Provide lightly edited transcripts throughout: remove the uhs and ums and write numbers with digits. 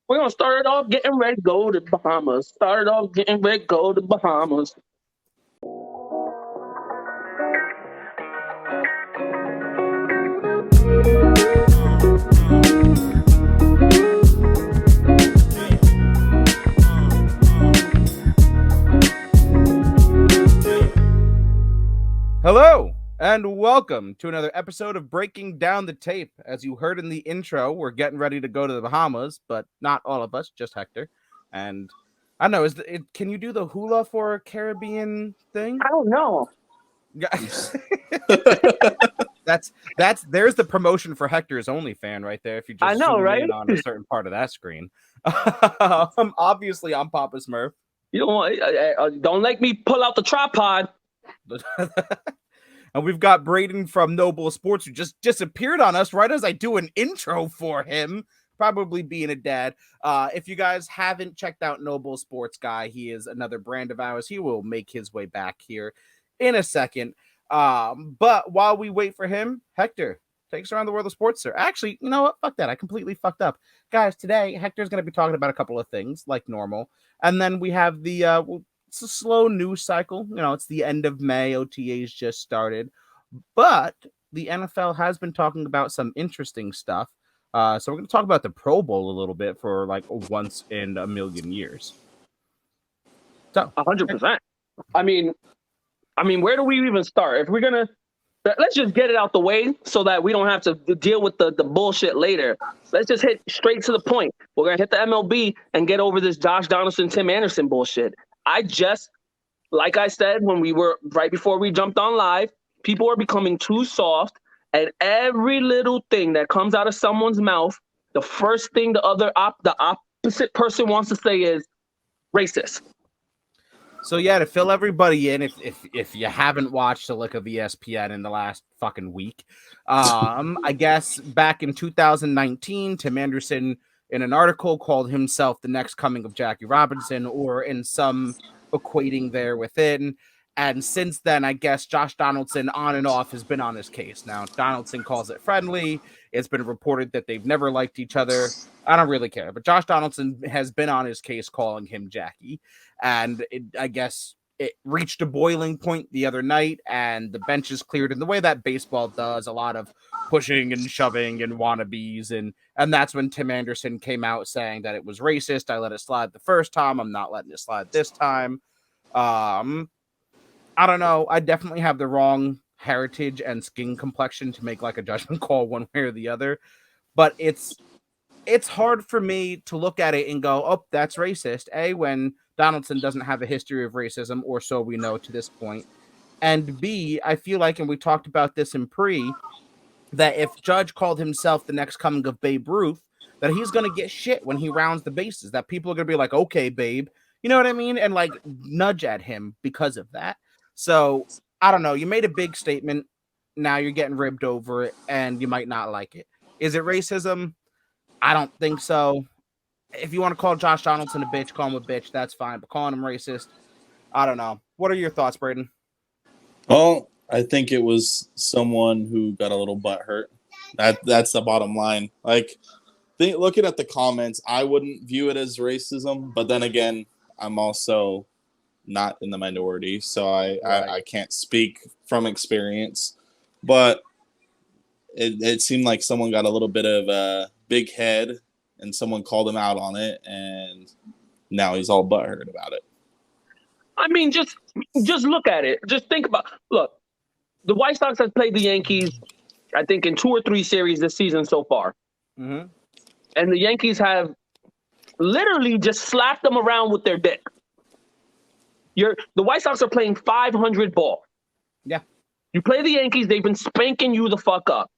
We're gonna start it off getting ready to go to Bahamas. Start it off getting ready to go to Bahamas. Hello, and welcome to another episode of Breaking Down the Tape. As you heard in the intro, we're getting ready to go to the Bahamas, but not all of us, just Hector. And I don't know, can you do the hula for a Caribbean thing? I don't know. There's the promotion for Hector's OnlyFans right there. If you I just know, zoom right? in on a certain part of that screen. Obviously, I'm Papa Smurf. You don't let me pull out the tripod. And we've got Braden from Noble Sports, who just disappeared on us right as I do an intro for him, probably being a dad. If you guys haven't checked out Noble Sports Guy, he is another brand of ours. He will make his way back here in a second. But while we wait for him, Hector, take us around the world of sports, sir. Actually, you know what? Fuck that. I completely fucked up. Guys, today, Hector's going to be talking about a couple of things, like normal. And then we have it's a slow news cycle. You know, it's the end of May. OTAs just started. But the NFL has been talking about some interesting stuff. So we're going to talk about the Pro Bowl a little bit for like once in a million years. So 100%. I mean, where do we even start? If we're gonna, let's just get it out the way so that we don't have to deal with the bullshit later. Let's just hit straight to the point. We're gonna hit the MLB and get over this Josh Donaldson, Tim Anderson bullshit. Like I said, when we were right before we jumped on live, people are becoming too soft, and every little thing that comes out of someone's mouth, the first thing the opposite person wants to say is racist. So yeah, to fill everybody in, if you haven't watched a lick of ESPN in the last fucking week, I guess back in 2019, Tim Anderson in an article called himself the next coming of Jackie Robinson, or in some equating there within. And since then, I guess Josh Donaldson on and off has been on his case. Now, Donaldson calls it friendly. It's been reported that they've never liked each other. I don't really care. But Josh Donaldson has been on his case calling him Jackie. And I guess it reached a boiling point the other night, and the bench is cleared in the way that baseball does, a lot of pushing and shoving and wannabes. And that's when Tim Anderson came out saying that it was racist. I let it slide the first time. I'm not letting it slide this time. I don't know. I definitely have the wrong heritage and skin complexion to make like a judgment call one way or the other. But it's hard for me to look at it and go, oh, that's racist. When Donaldson doesn't have a history of racism, or so we know to this point. And B, I feel like, and we talked about this in that if Judge called himself the next coming of Babe Ruth, that he's going to get shit when he rounds the bases, that people are going to be like, okay, babe. You know what I mean? And like nudge at him because of that. So I don't know. You made a big statement. Now you're getting ribbed over it, and you might not like it. Is it racism? I don't think so. If you want to call Josh Donaldson a bitch, call him a bitch. That's fine. But calling him racist, I don't know. What are your thoughts, Braden? Well, I think it was someone who got a little butt hurt. That's the bottom line. Like, looking at the comments, I wouldn't view it as racism. But then again, I'm also not in the minority, so I can't speak from experience. But it seemed like someone got a little bit of a big head, and someone called him out on it, and now he's all butthurt about it. I mean, just look at it. Just think about. Look, the White Sox have played the Yankees, I think, in 2 or 3 series this season so far, and the Yankees have literally just slapped them around with their dick. The White Sox are playing 500 ball. Yeah. You play the Yankees, they've been spanking you the fuck up.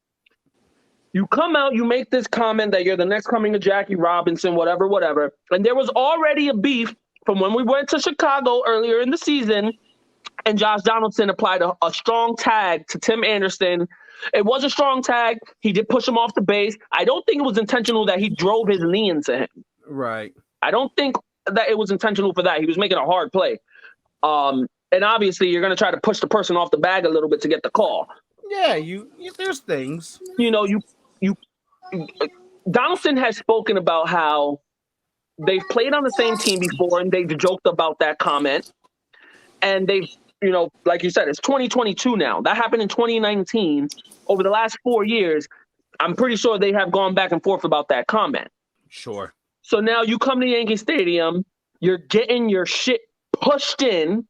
You come out, you make this comment that you're the next coming of Jackie Robinson, whatever. And there was already a beef from when we went to Chicago earlier in the season, and Josh Donaldson applied a strong tag to Tim Anderson. It was a strong tag. He did push him off the base. I don't think it was intentional that he drove his knee into him. Right. I don't think that it was intentional for that. He was making a hard play. And obviously, you're going to try to push the person off the bag a little bit to get the call. Yeah, there's things. You know, Donaldson has spoken about how they've played on the same team before, and they've joked about that comment. And they've, like you said, it's 2022 now. That happened in 2019. Over the last 4 years, I'm pretty sure they have gone back and forth about that comment. Sure. So now you come to Yankee Stadium, you're getting your shit pushed in.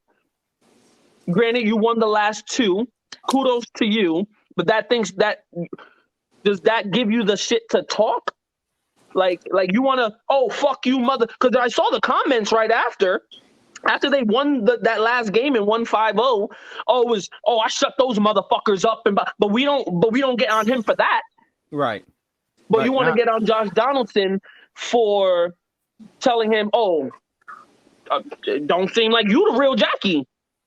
Granted, you won the last 2. Kudos to you. But does that give you the shit to talk? Like you want to, oh, fuck you, mother. Because I saw the comments right after they won that last game and won 5-0. I shut those motherfuckers up. But we don't get on him for that. Right. But you want to get on Josh Donaldson for telling him, don't seem like you the real Jackie.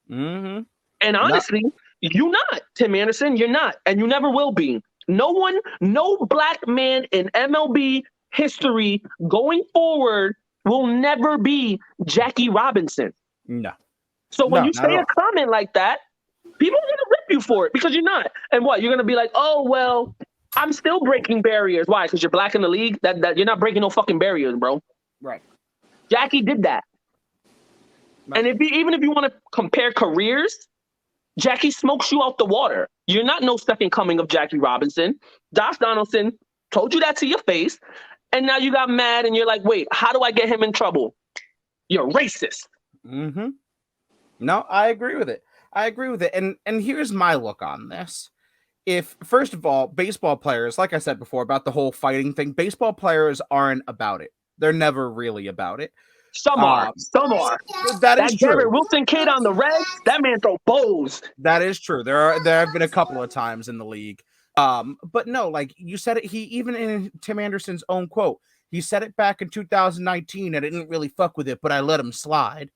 Mm-hmm. And honestly, you're not, Tim Anderson. You're not. And you never will be. No black man in MLB history going forward will never be Jackie Robinson. No. So when you say a comment like that, people are going to rip you for it because you're not. And what? You're going to be like, oh, well, I'm still breaking barriers. Why? Because you're black in the league? That you're not breaking no fucking barriers, bro. Right. Jackie did that. Right. And even if you want to compare careers, Jackie smokes you out the water. You're not no second coming of Jackie Robinson. Josh Donaldson told you that to your face. And now you got mad and you're like, wait, how do I get him in trouble? You're racist. Mm-hmm. No, I agree with it. And here's my look on this. If, first of all, baseball players, like I said before about the whole fighting thing, baseball players aren't about it. They're never really about it. Some are. That is true. Garrett Wilson kid on the Reds, that man throw bows. That is true. There have been a couple of times in the league. But no, like you said it, he even in Tim Anderson's own quote, he said it back in 2019 and I didn't really fuck with it, but I let him slide.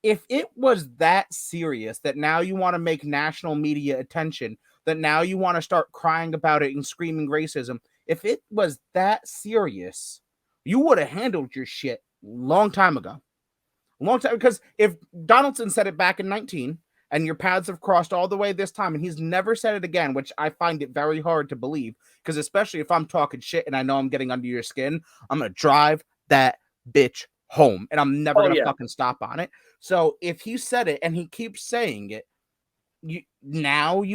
If it was that serious that now you want to make national media attention, that now you want to start crying about it and screaming racism, if it was that serious, you would have handled your shit long time ago. Because if Donaldson said it back in 19 and your paths have crossed all the way this time and he's never said it again, which I find it very hard to believe, because especially if I'm talking shit and I know I'm getting under your skin, I'm going to drive that bitch home and I'm never going to fucking stop on it. So if he said it and he keeps saying it, you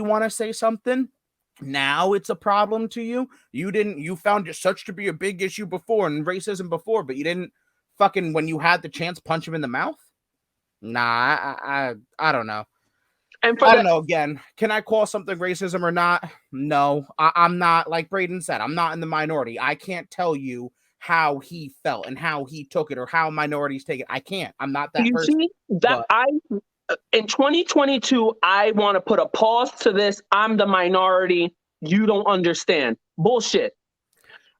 want to say something? Now it's a problem to you? You found it such to be a big issue before and racism before, but you didn't fucking, when you had the chance, punch him in the mouth? Nah, I don't know. And I don't know, again, can I call something racism or not? No, I'm not, like Braden said, I'm not in the minority. I can't tell you how he felt and how he took it or how minorities take it. I can't. I'm not that person. In 2022, I want to put a pause to this. I'm the minority. You don't understand. Bullshit.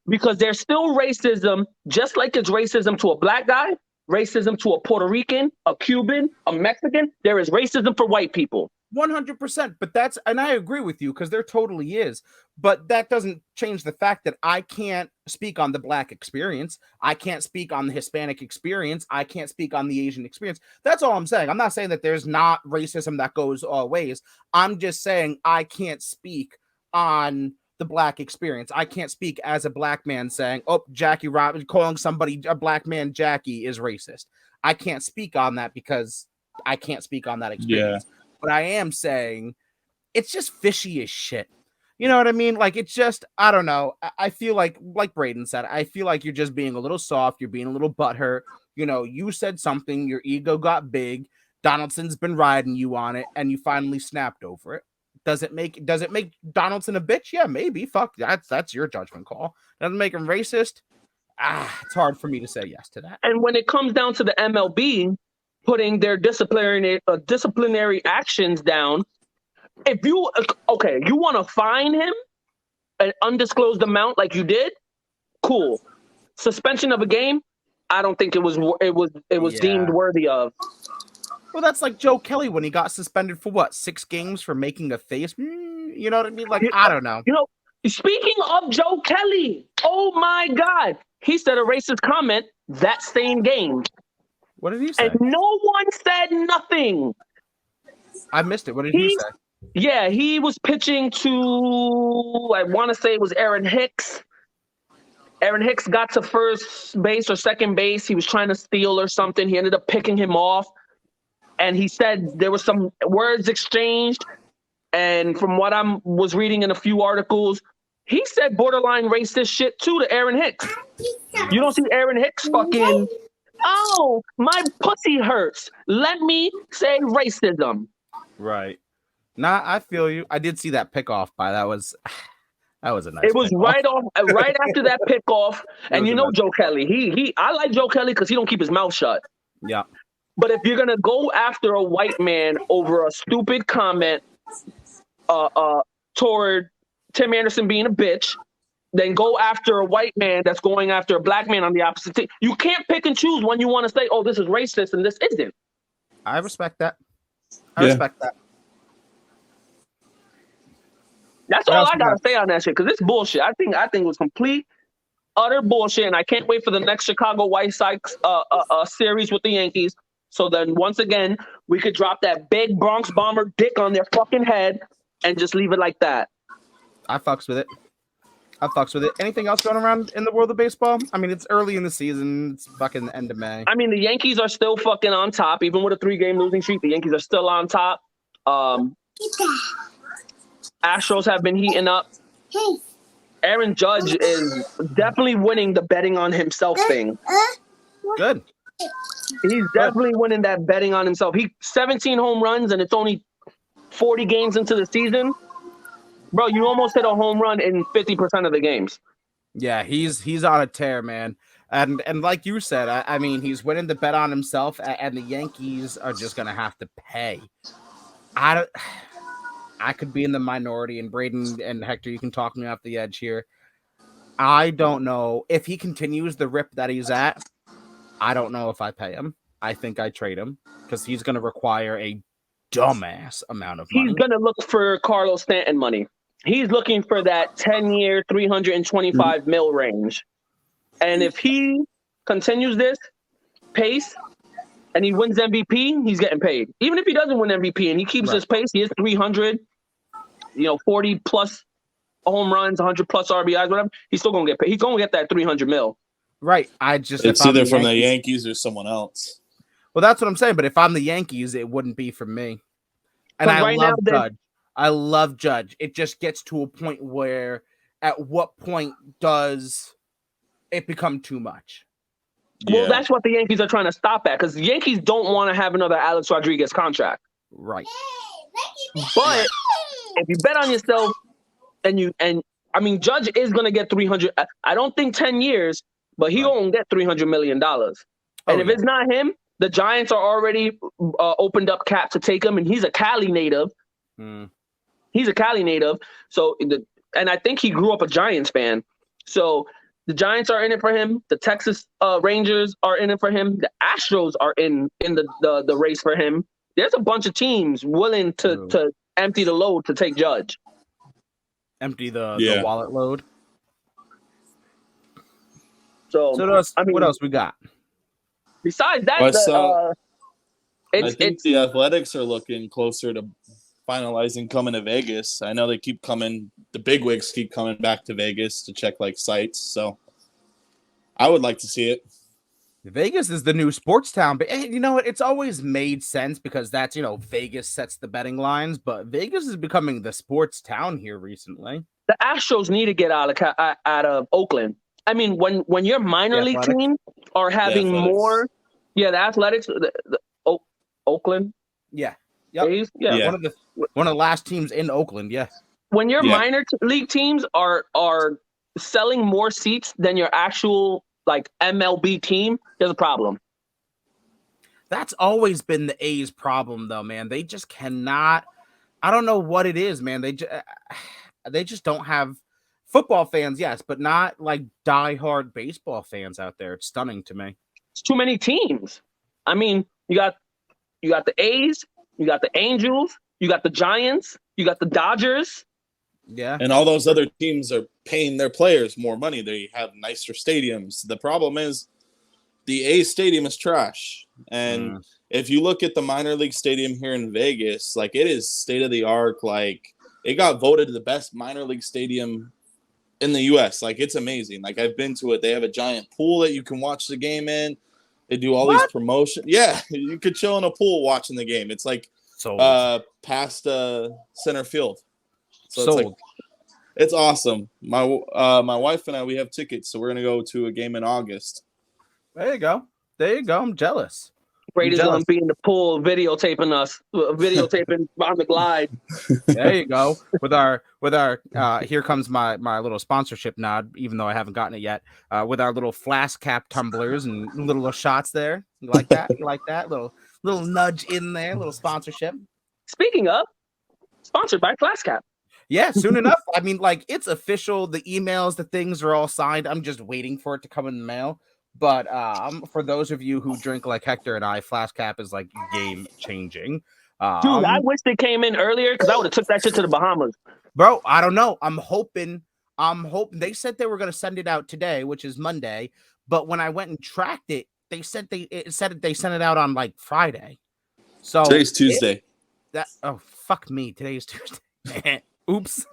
Because there's still racism, just like it's racism to a black guy, racism to a Puerto Rican, a Cuban, a Mexican. There is racism for white people. 100%. But and I agree with you because there totally is. But that doesn't change the fact that I can't speak on the black experience. I can't speak on the Hispanic experience. I can't speak on the Asian experience. That's all I'm saying. I'm not saying that there's not racism that goes all ways. I'm just saying I can't speak on the black experience. I can't speak as a black man saying, oh, Jackie Robinson, calling somebody a black man Jackie is racist. I can't speak on that because I can't speak on that experience. Yeah. But I am saying it's just fishy as shit. You know what I mean? Like, it's just, I don't know. I feel like Braden said, I feel like you're just being a little soft. You're being a little butthurt. You know, you said something, your ego got big. Donaldson's been riding you on it, and you finally snapped over it. Does it make Donaldson a bitch? Yeah, maybe. Fuck, that's your judgment call. Doesn't make him racist? It's hard for me to say yes to that. And when it comes down to the MLB putting their disciplinary actions down, if you want to fine him an undisclosed amount like you did, cool. Suspension of a game, I don't think it was deemed worthy of. Well, that's like Joe Kelly when he got suspended for 6 games for making a face. You know what I mean? Like, I don't know. You know, speaking of Joe Kelly, oh my God, he said a racist comment that same game. What did he say? And no one said nothing. I missed it. What did he say? Yeah, he was pitching to, I want to say it was Aaron Hicks. Aaron Hicks got to first base or second base. He was trying to steal or something. He ended up picking him off. And he said there were some words exchanged. And from what I was reading in a few articles, he said borderline racist shit too to Aaron Hicks. You don't see Aaron Hicks fucking, oh, my pussy hurts. Let me say racism. Right. Nah, I feel you. I did see that pickoff by that was a nice. It was pickoff. right after that pickoff. And you know Joe Kelly. I like Joe Kelly because he don't keep his mouth shut. Yeah. But if you're gonna go after a white man over a stupid comment toward Tim Anderson being a bitch, then go after a white man that's going after a black man on the opposite team. You can't pick and choose when you want to say, oh, this is racist and this isn't. I respect that. I respect that. That's all I gotta say on that shit, because it's bullshit. I think it was complete, utter bullshit, and I can't wait for the next Chicago White Sox series with the Yankees. So then once again, we could drop that big Bronx Bomber dick on their fucking head and just leave it like that. I fucks with it. Anything else going around in the world of baseball? I mean, it's early in the season. It's fucking the end of May. I mean, the Yankees are still fucking on top. Even with a 3-game losing streak, the Yankees are still on top. Astros have been heating up. Aaron Judge is definitely winning the betting on himself thing. Good. He's definitely winning that betting on himself. He 17 home runs, and it's only 40 games into the season. Bro, you almost hit a home run in 50% of the games. Yeah, he's on a tear, man. And like you said, I mean, he's winning the bet on himself, and the Yankees are just gonna have to pay. I could be in the minority, and Braden and Hector, you can talk me off the edge here. I don't know if he continues the rip that he's at. I don't know if I pay him. I think I trade him because he's going to require a dumbass amount of money. He's going to look for Carlos Stanton money. He's looking for that 10-year, $325 million range. And if he continues this pace and he wins MVP, he's getting paid. Even if he doesn't win MVP and he keeps this pace, he is 300, 40 plus home runs, 100 plus RBIs, whatever. He's still going to get paid. He's going to get that $300 million. Right. It's either from the Yankees or someone else. Well, that's what I'm saying. But if I'm the Yankees, it wouldn't be from me. And I love Judge. I love Judge. It just gets to a point where, at what point does it become too much? Well, that's what the Yankees are trying to stop at, because the Yankees don't want to have another Alex Rodriguez contract. Right. But if you bet on yourself, and I mean, Judge is going to get 300. I don't think 10 years, but he won't get $300 million. And if it's not him, the Giants are already opened up cap to take him, and he's a Cali native. He's a Cali native. So, and I think he grew up a Giants fan. So the Giants are in it for him. The Texas Rangers are in it for him. The Astros are in the race for him. There's a bunch of teams willing to empty the load to take Judge. Empty the wallet load. So what else we got? Besides that, I think the Athletics are looking closer to finalizing coming to Vegas. I know they keep coming. The bigwigs keep coming back to Vegas to check sites. So I would like to see it. Vegas is the new sports town, but you know what? It's always made sense because that's, Vegas sets the betting lines, but Vegas is becoming the sports town here recently. The Astros need to get out of Oakland. I mean, when your minor league team are having more, the Athletics, Oakland, yep. One of the last teams in Oakland, When your minor league teams are selling more seats than your actual MLB team, there's a problem. That's always been the A's problem, though, man. They just cannot. I don't know what it is, man. They just don't have football fans, yes, but not diehard baseball fans out there. It's stunning to me. It's too many teams. I mean, you got the A's, you got the Angels, you got the Giants, you got the Dodgers. Yeah. And all those other teams are paying their players more money. They have nicer stadiums. The problem is the A's stadium is trash. And if you look at the minor league stadium here in Vegas, it is state of the art. It got voted the best minor league stadium in the U.S. Like, it's amazing. Like, I've been to it. They have a giant pool that you can watch the game in. They do all these promotions. Yeah, you could chill in a pool watching the game. It's like past center field. So it's like it's awesome. My wife and I, we have tickets, so we're gonna go to a game in August. There you go. I'm jealous. Brady's gonna be in the pool videotaping us, videotaping on the glide. There you go. With our here comes my little sponsorship nod, even though I haven't gotten it yet. With our little flask cap tumblers and little shots there. You like that? You like that? Little nudge in there, little sponsorship. Speaking of, sponsored by Flask Cap. Yeah, soon enough. I mean, like, it's official. The emails, the things are all signed. I'm just waiting for it to come in the mail. But for those of you who drink like Hector and I, Flask Cap is like game changing. Dude, I wish they came in earlier because I would have took that shit to the Bahamas. Bro, I don't know. I'm hoping. They said they were going to send it out today, which is Monday. But when I went and tracked it, they said they sent it out on like Friday. So today's Tuesday. Fuck me. Today is Tuesday. Oops.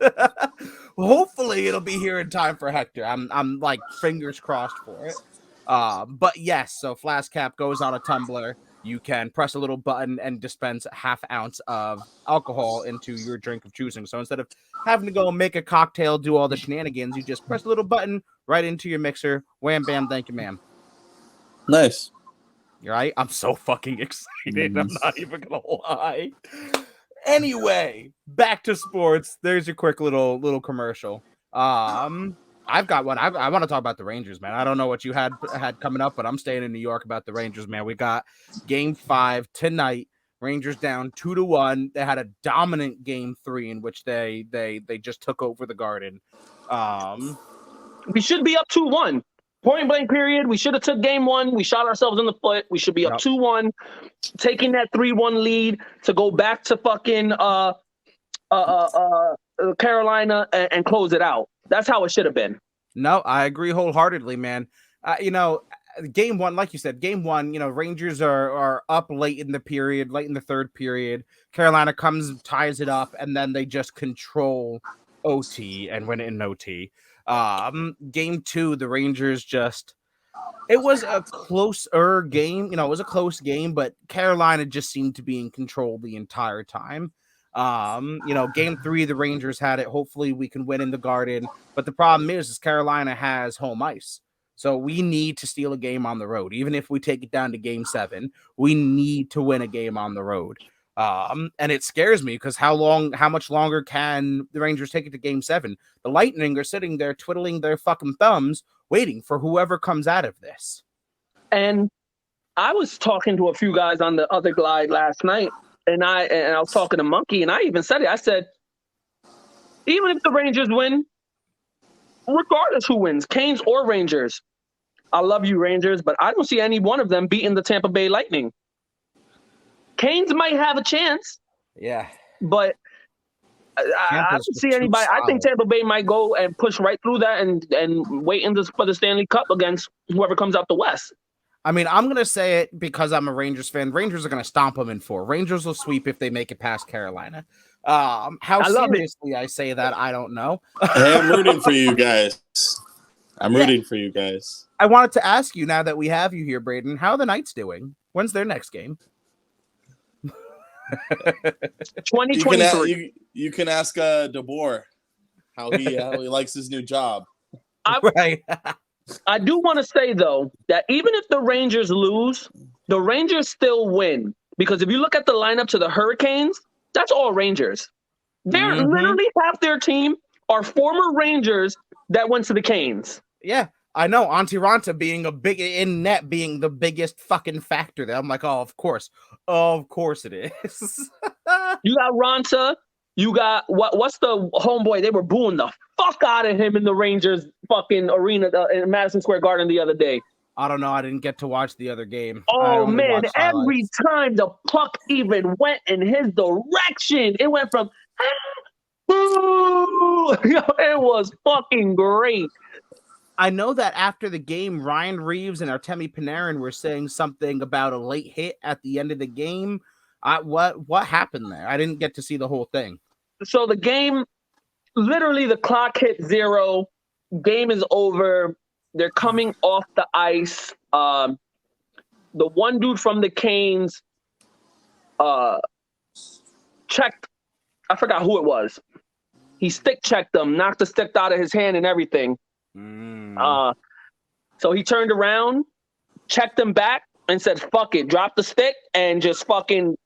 Hopefully it'll be here in time for Hector. I'm like fingers crossed for it. But yes, so Flask Cap goes on a tumbler. You can press a little button and dispense a half ounce of alcohol into your drink of choosing. So instead of having to go make a cocktail, do all the shenanigans, you just press a little button right into your mixer. Wham, bam, thank you, ma'am. Nice. You're right. I'm so fucking excited. I'm not even gonna lie. Anyway, back to sports. There's your quick little commercial. I've got one. I want to talk about the Rangers, man. I don't know what you had coming up, but I'm staying in New York about the Rangers, man. We got Game 5 tonight. Rangers down 2-1. They had a dominant Game 3 in which they just took over the Garden. We should be up 2-1. Point blank period. We should have took Game 1. We shot ourselves in the foot. We should be up 2-1, taking that 3-1 lead to go back to fucking Carolina and close it out. That's how it should have been. No, I agree wholeheartedly, man. Game 1, like you said, Game 1, Rangers are up late in the third period. Carolina ties it up, and then they just control OT and win it in OT. Game 2, the Rangers it was a closer game. It was a close game, but Carolina just seemed to be in control the entire time. Game 3, the Rangers had it. Hopefully we can win in the Garden. But the problem is Carolina has home ice. So we need to steal a game on the road. Even if we take it down to Game 7, we need to win a game on the road. And it scares me because how much longer can the Rangers take it to Game 7? The Lightning are sitting there twiddling their fucking thumbs, waiting for whoever comes out of this. And I was talking to a few guys on the other glide last night, and I was talking to Monkey, and I even said it. I said, even if the Rangers win, regardless who wins, Canes or Rangers, I love you, Rangers, but I don't see any one of them beating the Tampa Bay Lightning. Canes might have a chance. Yeah. But I don't see anybody. I think Tampa Bay might go and push right through that and wait for the Stanley Cup against whoever comes out the West. I mean, I'm going to say it because I'm a Rangers fan. Rangers are going to stomp them in 4. Rangers will sweep if they make it past Carolina. How seriously I say that, I don't know. Hey, I'm rooting for you guys. For you guys. I wanted to ask you, now that we have you here, Braden, how are the Knights doing? When's their next game? 2023. You can ask DeBoer how he likes his new job. Right. I do want to say, though, that even if the Rangers lose, the Rangers still win. Because if you look at the lineup to the Hurricanes, that's all Rangers. They're literally half their team are former Rangers that went to the Canes. Yeah, I know. Antti Ranta being being the biggest fucking factor there. I'm like, oh, of course it is. You got Ranta. You got what's the homeboy? They were booing the fuck out of him in the Rangers fucking arena in Madison Square Garden the other day. I don't know. I didn't get to watch the other game. Oh man! Every time the puck even went in his direction, it went from boo. It was fucking great. I know that after the game, Ryan Reeves and Artemi Panarin were saying something about a late hit at the end of the game. What happened there? I didn't get to see the whole thing. So the game, literally the clock hit 0. game is over. They're coming off the ice. The one dude from the Canes checked. I forgot who it was. He stick checked him, knocked the stick out of his hand and everything. So he turned around, checked him back, and said, "Fuck it," dropped the stick and just fucking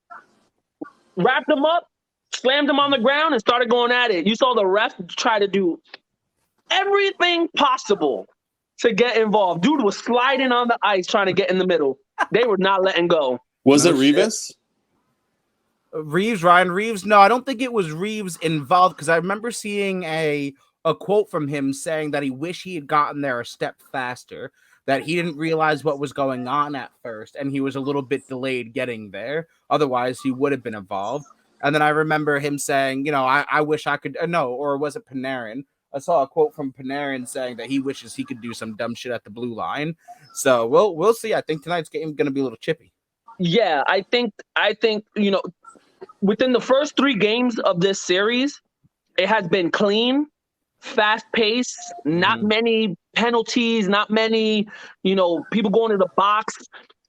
wrapped him up, slammed him on the ground, and started going at it. You saw the ref try to do everything possible to get involved. Dude was sliding on the ice trying to get in the middle. They were not letting go. Was it Revis? Ryan Reeves? No, I don't think it was Reeves involved, because I remember seeing a quote from him saying that he wished he had gotten there a step faster, that he didn't realize what was going on at first, and he was a little bit delayed getting there. Otherwise, he would have been involved. And then I remember him saying, I wish I could, or was it Panarin? I saw a quote from Panarin saying that he wishes he could do some dumb shit at the blue line. So we'll see. I think tonight's game is going to be a little chippy. Yeah, I think within the first 3 games of this series, it has been clean, fast-paced, not many penalties, not many, people going to the box.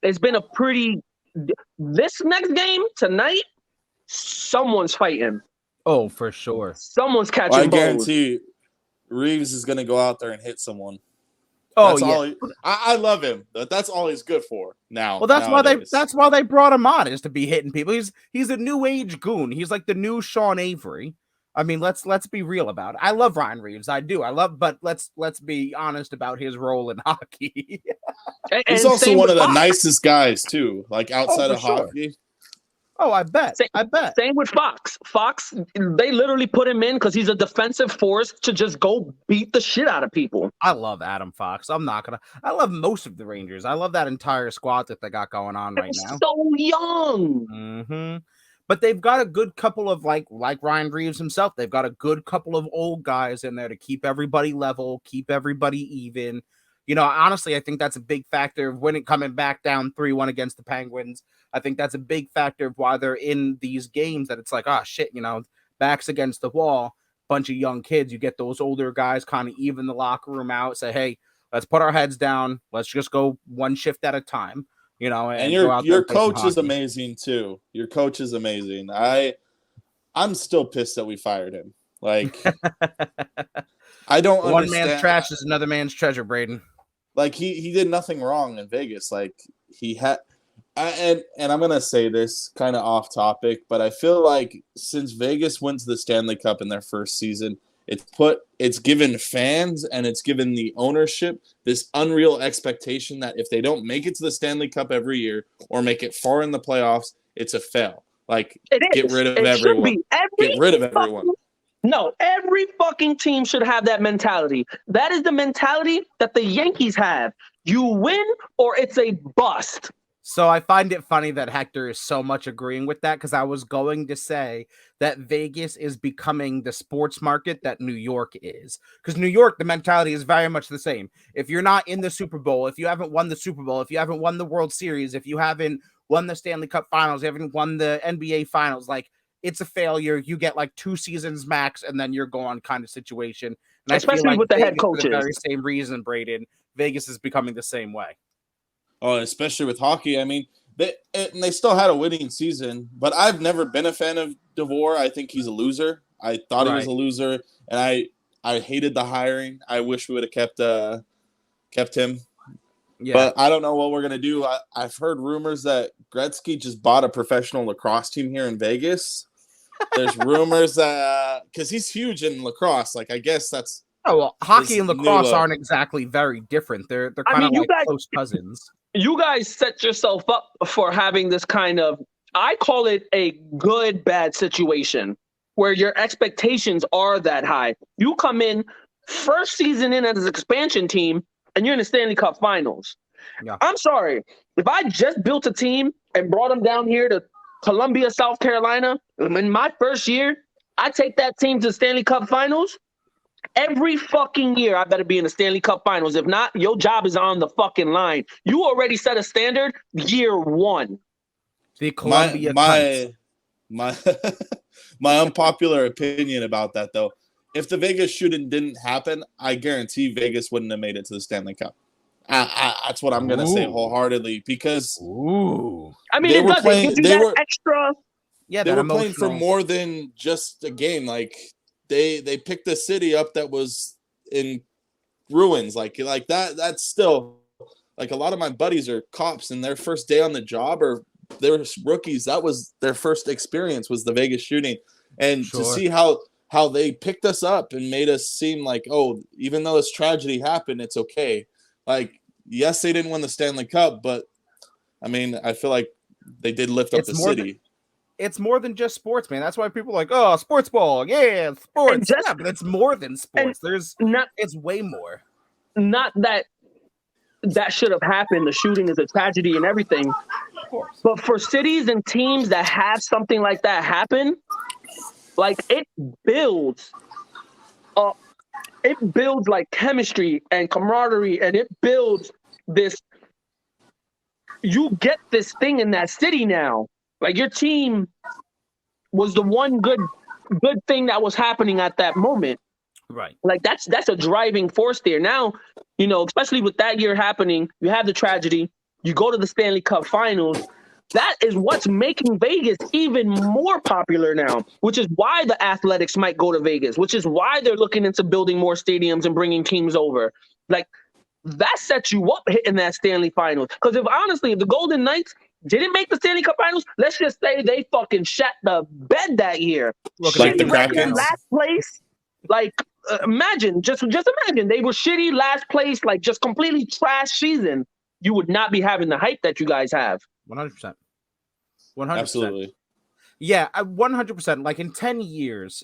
It's been a pretty – this next game tonight, someone's fighting. Oh, for sure. Someone's catching I balls. guarantee Reeves is going to go out there and hit someone. Oh, that's I love him. That's all he's good for now. Well, that's nowadays. why they brought him on, is to be hitting people. He's a new age goon. He's like the new Sean Avery. I mean, let's be real about it. I love Ryan Reeves. I do. But let's be honest about his role in hockey. He's also one of the nicest guys too. Like outside of hockey. Oh, I bet. Same with Fox. Fox, they literally put him in because he's a defensive force to just go beat the shit out of people. I love Adam Fox. I love most of the Rangers. I love that entire squad that they got going on right now. So young. Mm-hmm. But they've got a good couple of, like Ryan Reeves himself, they've got a good couple of old guys in there to keep everybody level, keep everybody even. Honestly, I think that's a big factor of when it coming back down 3-1 against the Penguins. I think that's a big factor of why they're in these games, that it's like, oh, shit, backs against the wall, bunch of young kids. You get those older guys kind of even the locker room out, say, hey, let's put our heads down. Let's just go one shift at a time, And your coach is amazing, too. Your coach is amazing. I'm still pissed that we fired him. Like, I don't understand. One man's trash is another man's treasure, Braden. Like, he did nothing wrong in Vegas. Like, he had – and I'm going to say this kind of off topic, but I feel like since Vegas went to the Stanley Cup in their first season, it's given fans and it's given the ownership this unreal expectation that if they don't make it to the Stanley Cup every year or make it far in the playoffs, it's a fail. Like, get rid of everyone. Get rid of everyone. No, every fucking team should have that mentality. That is the mentality that the Yankees have. You win or it's a bust. So I find it funny that Hector is so much agreeing with that, because I was going to say that Vegas is becoming the sports market that New York is. Because New York, the mentality is very much the same. If you're not in the Super Bowl, if you haven't won the Super Bowl, if you haven't won the World Series, if you haven't won the Stanley Cup Finals, you haven't won the NBA Finals, like, it's a failure. You get like 2 seasons max, and then you're gone kind of situation. And especially I feel like with the Vegas, head coaches. for the very same reason, Braden, Vegas is becoming the same way. Oh, especially with hockey. I mean, they still had a winning season, but I've never been a fan of DeVore. I think he's a loser. I thought he was a loser, and I hated the hiring. I wish we would have kept him. Yeah. But I don't know what we're going to do. I've heard rumors that Gretzky just bought a professional lacrosse team here in Vegas. There's rumors that because he's huge in lacrosse. Like, I guess that's. Oh, well, hockey and lacrosse aren't exactly very different. They're kind of like close cousins. You guys set yourself up for having this kind of, I call it a good, bad situation where your expectations are that high. You come in first season in as an expansion team and you're in the Stanley Cup Finals. Yeah. I'm sorry. If I just built a team and brought them down here to Columbia, South Carolina, in my first year, I take that team to the Stanley Cup Finals. Every fucking year, I better be in the Stanley Cup Finals. If not, your job is on the fucking line. You already set a standard year one. The Columbia my unpopular opinion about that, though, if the Vegas shooting didn't happen, I guarantee Vegas wouldn't have made it to the Stanley Cup. That's what I'm gonna say wholeheartedly, because I mean, they it were does. It playing. gives you They that were extra. Yeah, they that were playing for emotional. more than just a game. Like they picked a city up that was in ruins. Like that. That's still like a lot of my buddies are cops, and their first day on the job, or they were rookies. That was their first experience, was the Vegas shooting, and to see how they picked us up and made us seem like, oh, even though this tragedy happened, it's okay. Like, yes, they didn't win the Stanley Cup, but I mean, I feel like they did lift up the city. It's more than just sports, man. That's why people are like, oh, sports ball, yeah, sports. Yeah, but it's more than sports. It's way more. Not that should have happened. The shooting is a tragedy and everything. Of course. But for cities and teams that have something like that happen, like it builds like chemistry and camaraderie, and it builds this. You get this thing in that city now. Like your team was the one good thing that was happening at that moment. Right. Like that's a driving force there. Now, you know, especially with that year happening, you have the tragedy, you go to the Stanley Cup Finals. That is what's making Vegas even more popular now, which is why the Athletics might go to Vegas, which is why they're looking into building more stadiums and bringing teams over. Like, that sets you up hitting that Stanley Finals. Because if the Golden Knights didn't make the Stanley Cup Finals, let's just say they fucking shut the bed that year. Look, like the Shitty Kraken. last place. Like, imagine they were shitty last place, like just completely trash season. You would not be having the hype that you guys have. 100%. Absolutely. Yeah, 100%. Like in 10 years,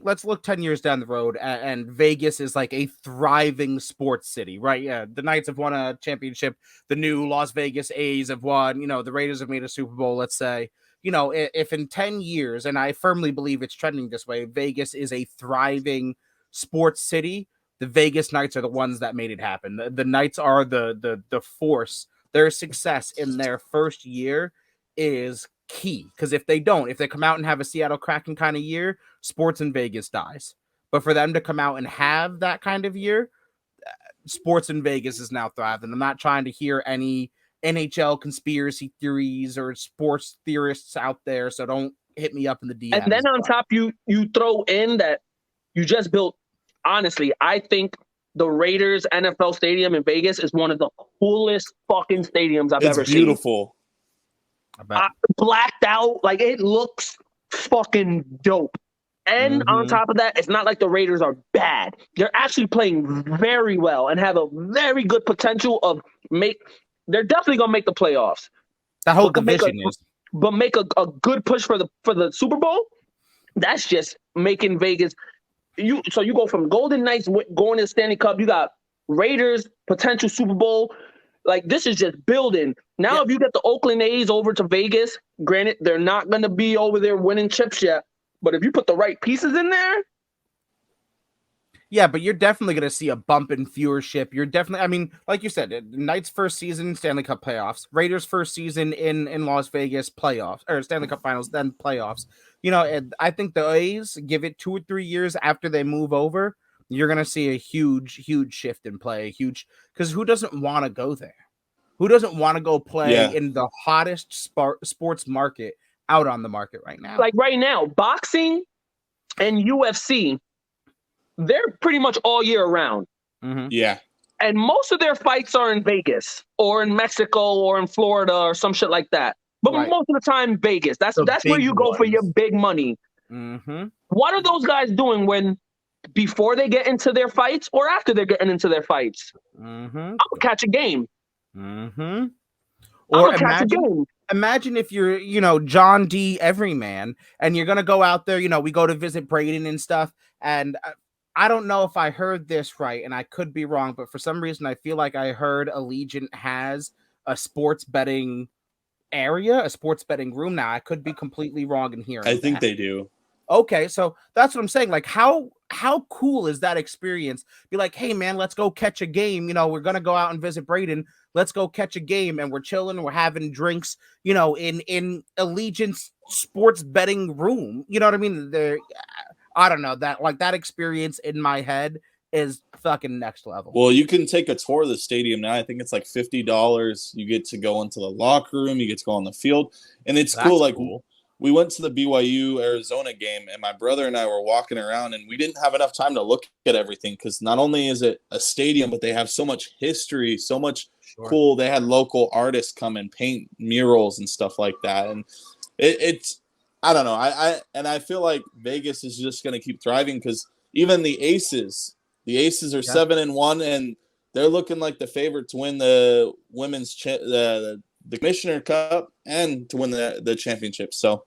let's look 10 years down the road, and Vegas is like a thriving sports city, right? Yeah, the Knights have won a championship. The new Las Vegas A's have won. You know, the Raiders have made a Super Bowl, let's say. You know, if in 10 years, and I firmly believe it's trending this way, Vegas is a thriving sports city, the Vegas Knights are the ones that made it happen. The Knights are the force. Their success in their first year is key, because if they come out and have a Seattle Kraken kind of year, sports in Vegas dies. But for them to come out and have that kind of year, sports in Vegas is now thriving. I'm not trying to hear any NHL conspiracy theories or sports theorists out there, so don't hit me up in the DMs. And then on top, you throw in that you just built. Honestly, I think the Raiders NFL Stadium in Vegas is one of the coolest fucking stadiums I've ever seen. It's beautiful. Blacked out, like it looks fucking dope. And on top of that, it's not like the Raiders are bad. They're actually playing very well and have a very good potential of they're definitely gonna make the playoffs. That whole division make a good push for the Super Bowl. That's just making Vegas. So you go from Golden Knights going to the Stanley Cup. You got Raiders potential Super Bowl. Like, this is just building. Now, if you get the Oakland A's over to Vegas, granted, they're not going to be over there winning chips yet. But if you put the right pieces in there. Yeah, but you're definitely going to see a bump in viewership. You're definitely, I mean, like you said, Knights' first season, Stanley Cup playoffs. Raiders' first season in Las Vegas, playoffs. Or Stanley Cup finals, then playoffs. You know, I think the A's, give it 2 or 3 years after they move over, you're going to see a huge shift in play. Because who doesn't want to go there? Who doesn't want to go play in the hottest sports market out on the market right now? Like right now, boxing and UFC, they're pretty much all year round. Mm-hmm. Yeah. And most of their fights are in Vegas or in Mexico or in Florida or some shit like that. But most of the time, Vegas. That's where you go for your big money. Mm-hmm. What are those guys doing before they get into their fights or after they're getting into their fights? Mm-hmm. I'll catch a game. Mm-hmm. Or imagine if you're, John D. Everyman, and you're going to go out there, we go to visit Braden and stuff. And I don't know if I heard this right, and I could be wrong, but for some reason, I feel like I heard Allegiant has a sports betting area, a sports betting room now. I could be completely wrong in here. I think they do. Okay, so that's what I'm saying. Like, how cool is that experience? Be like, hey man, let's go catch a game. We're gonna go out and visit Braden. Let's go catch a game, and we're chilling. We're having drinks. In Allegiant's sports betting room. You know what I mean? I don't know, that experience in my head is fucking next level. Well, you can take a tour of the stadium now. I think it's like $50. You get to go into the locker room. You get to go on the field, and it's cool. Like we went to the BYU Arizona game, and my brother and I were walking around, and we didn't have enough time to look at everything because not only is it a stadium, but they have so much history, so much cool. They had local artists come and paint murals and stuff like that, and it's I don't know. I feel like Vegas is just going to keep thriving because even the Aces are 7-1, and they're looking like the favorite to win the women's the Commissioner Cup and to win the championship. So,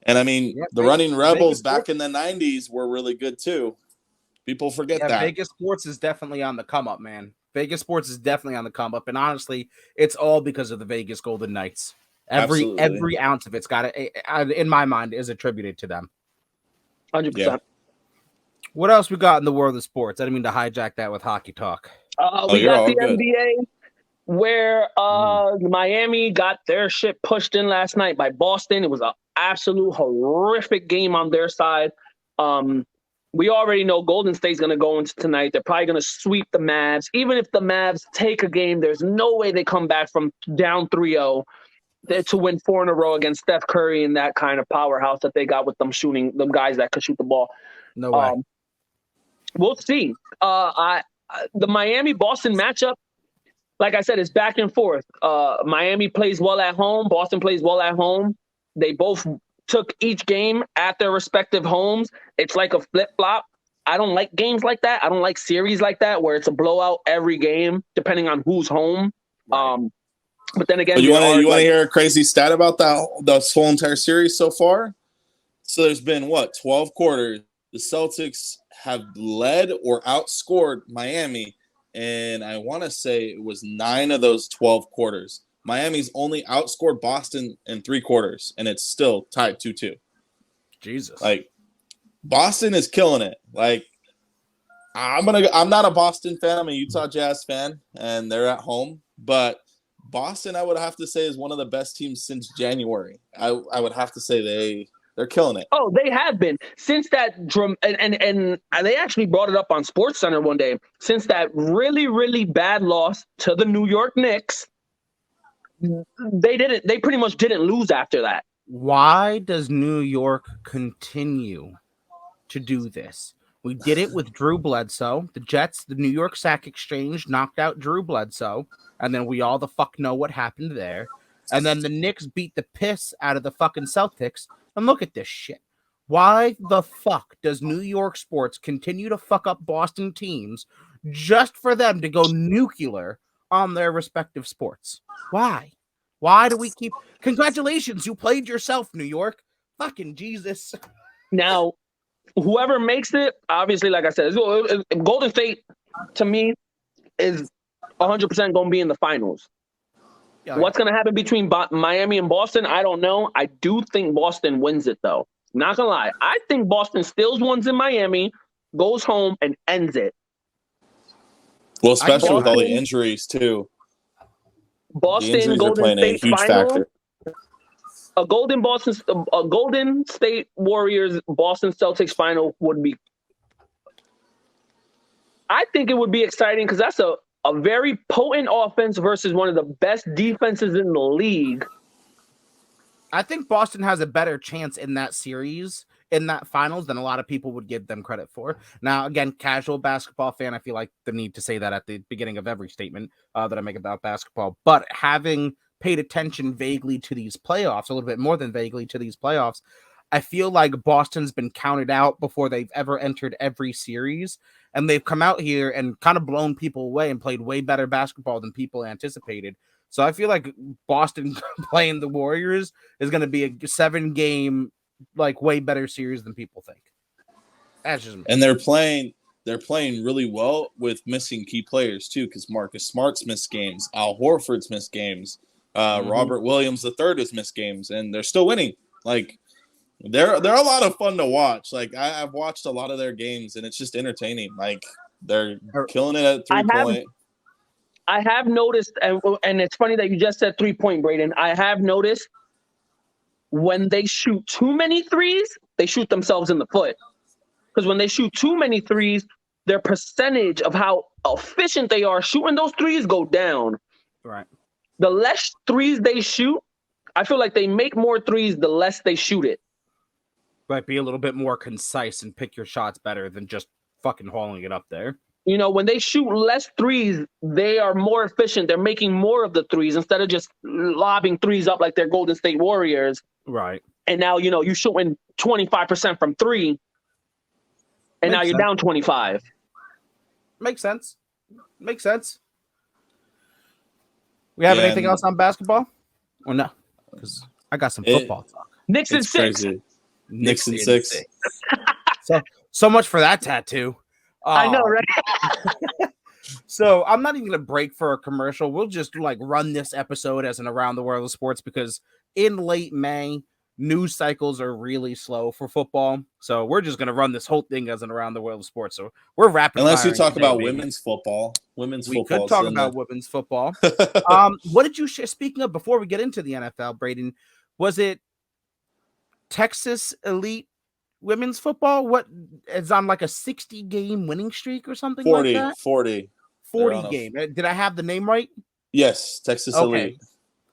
and I mean, the Running Rebels back in the 90s were really good too. People forget that. Vegas sports is definitely on the come up, man. Vegas sports is definitely on the come up, and honestly, it's all because of the Vegas Golden Knights. Every ounce of it's got it, in my mind, is attributed to them. 100%. What else we got in the world of sports? I didn't mean to hijack that with hockey talk. We got the NBA, where Miami got their shit pushed in last night by Boston. It was an absolute horrific game on their side. We already know Golden State's going to go into tonight. They're probably going to sweep the Mavs. Even if the Mavs take a game, there's no way they come back from down 3-0 to win 4 in a row against Steph Curry and that kind of powerhouse that they got with them guys that could shoot the ball. No way. We'll see. The Miami-Boston matchup, like I said, is back and forth. Miami plays well at home. Boston plays well at home. They both took each game at their respective homes. It's like a flip-flop. I don't like games like that. I don't like series like that where it's a blowout every game, depending on who's home. Right. But then again, you want to hear a crazy stat about the whole entire series so far? So there's been 12 quarters. The Celtics have led or outscored Miami, and I want to say it was 9 of those 12 quarters. Miami's only outscored Boston in 3 quarters, and it's still tied 2-2. Jesus. Like, Boston is killing it. Like, I'm not a Boston fan. I'm a Utah Jazz fan, and they're at home. But Boston, I would have to say, is one of the best teams since January. I would have to say they're killing it. Oh, they have been since that and they actually brought it up on SportsCenter one day. Since that really, really bad loss to the New York Knicks, they pretty much didn't lose after that. Why does New York continue to do this? We did it with Drew Bledsoe. The Jets, the New York Sack Exchange knocked out Drew Bledsoe, and then we all the fuck know what happened there. And then the Knicks beat the piss out of the fucking Celtics. And look at this shit. Why the fuck does New York sports continue to fuck up Boston teams just for them to go nuclear on their respective sports? Why? Why do we keep... Congratulations, you played yourself, New York. Fucking Jesus. Now, whoever makes it, obviously, like I said, Golden State, to me, is 100% going to be in the finals. What's going to happen between Miami and Boston? I don't know. I do think Boston wins it, though. Not going to lie. I think Boston steals ones in Miami, goes home, and ends it. Well, especially with all the injuries, too. Boston, Golden State final. A Golden State Warriors, Boston Celtics final would be... I think it would be exciting because that's a very potent offense versus one of the best defenses in the league. I think Boston has a better chance in that series, in that finals, than a lot of people would give them credit for. Now, again, casual basketball fan, I feel like the need to say that at the beginning of every statement that I make about basketball. But having paid attention vaguely to these playoffs, a little bit more than vaguely to these playoffs, I feel like Boston's been counted out before they've ever entered every series. And they've come out here and kind of blown people away and played way better basketball than people anticipated. So I feel like Boston playing the Warriors is going to be a 7-game, like, way better series than people think. That's just me. And they're playing really well with missing key players too, because Marcus Smart's missed games, Al Horford's missed games, Robert Williams III has missed games, and they're still winning. Like, they're a lot of fun to watch. Like, I've watched a lot of their games, and it's just entertaining. Like, they're killing it at 3-point. I have noticed, and it's funny that you just said 3-point, Braden. I have noticed when they shoot too many threes, they shoot themselves in the foot. Because when they shoot too many threes, their percentage of how efficient they are shooting those threes go down. Right. The less threes they shoot, I feel like they make more threes the less they shoot it. Right, be a little bit more concise and pick your shots better than just fucking hauling it up there. You know, when they shoot less threes, they are more efficient. They're making more of the threes instead of just lobbing threes up like they're Golden State Warriors. Right. And now, you know, you're shooting 25% from three, and now you're down 25. Makes sense. Makes sense. We have anything else on basketball? Or no? Because I got some football talk. Knicks and 6. Crazy. Knicks and 6. So much for that tattoo. I know, right? So I'm not even going to break for a commercial. We'll just like run this episode as an Around the World of Sports because in late May, news cycles are really slow for football. So we're just going to run this whole thing as an Around the World of Sports. So we're rapid. Unless you talk about women's football. We could talk about women's football. What did you share? Speaking of, before we get into the NFL, Braden, was it Texas Elite women's football? What is on like a 60-game winning streak or something 40, like that? 40 game. Did I have the name right? Yes, Texas Elite.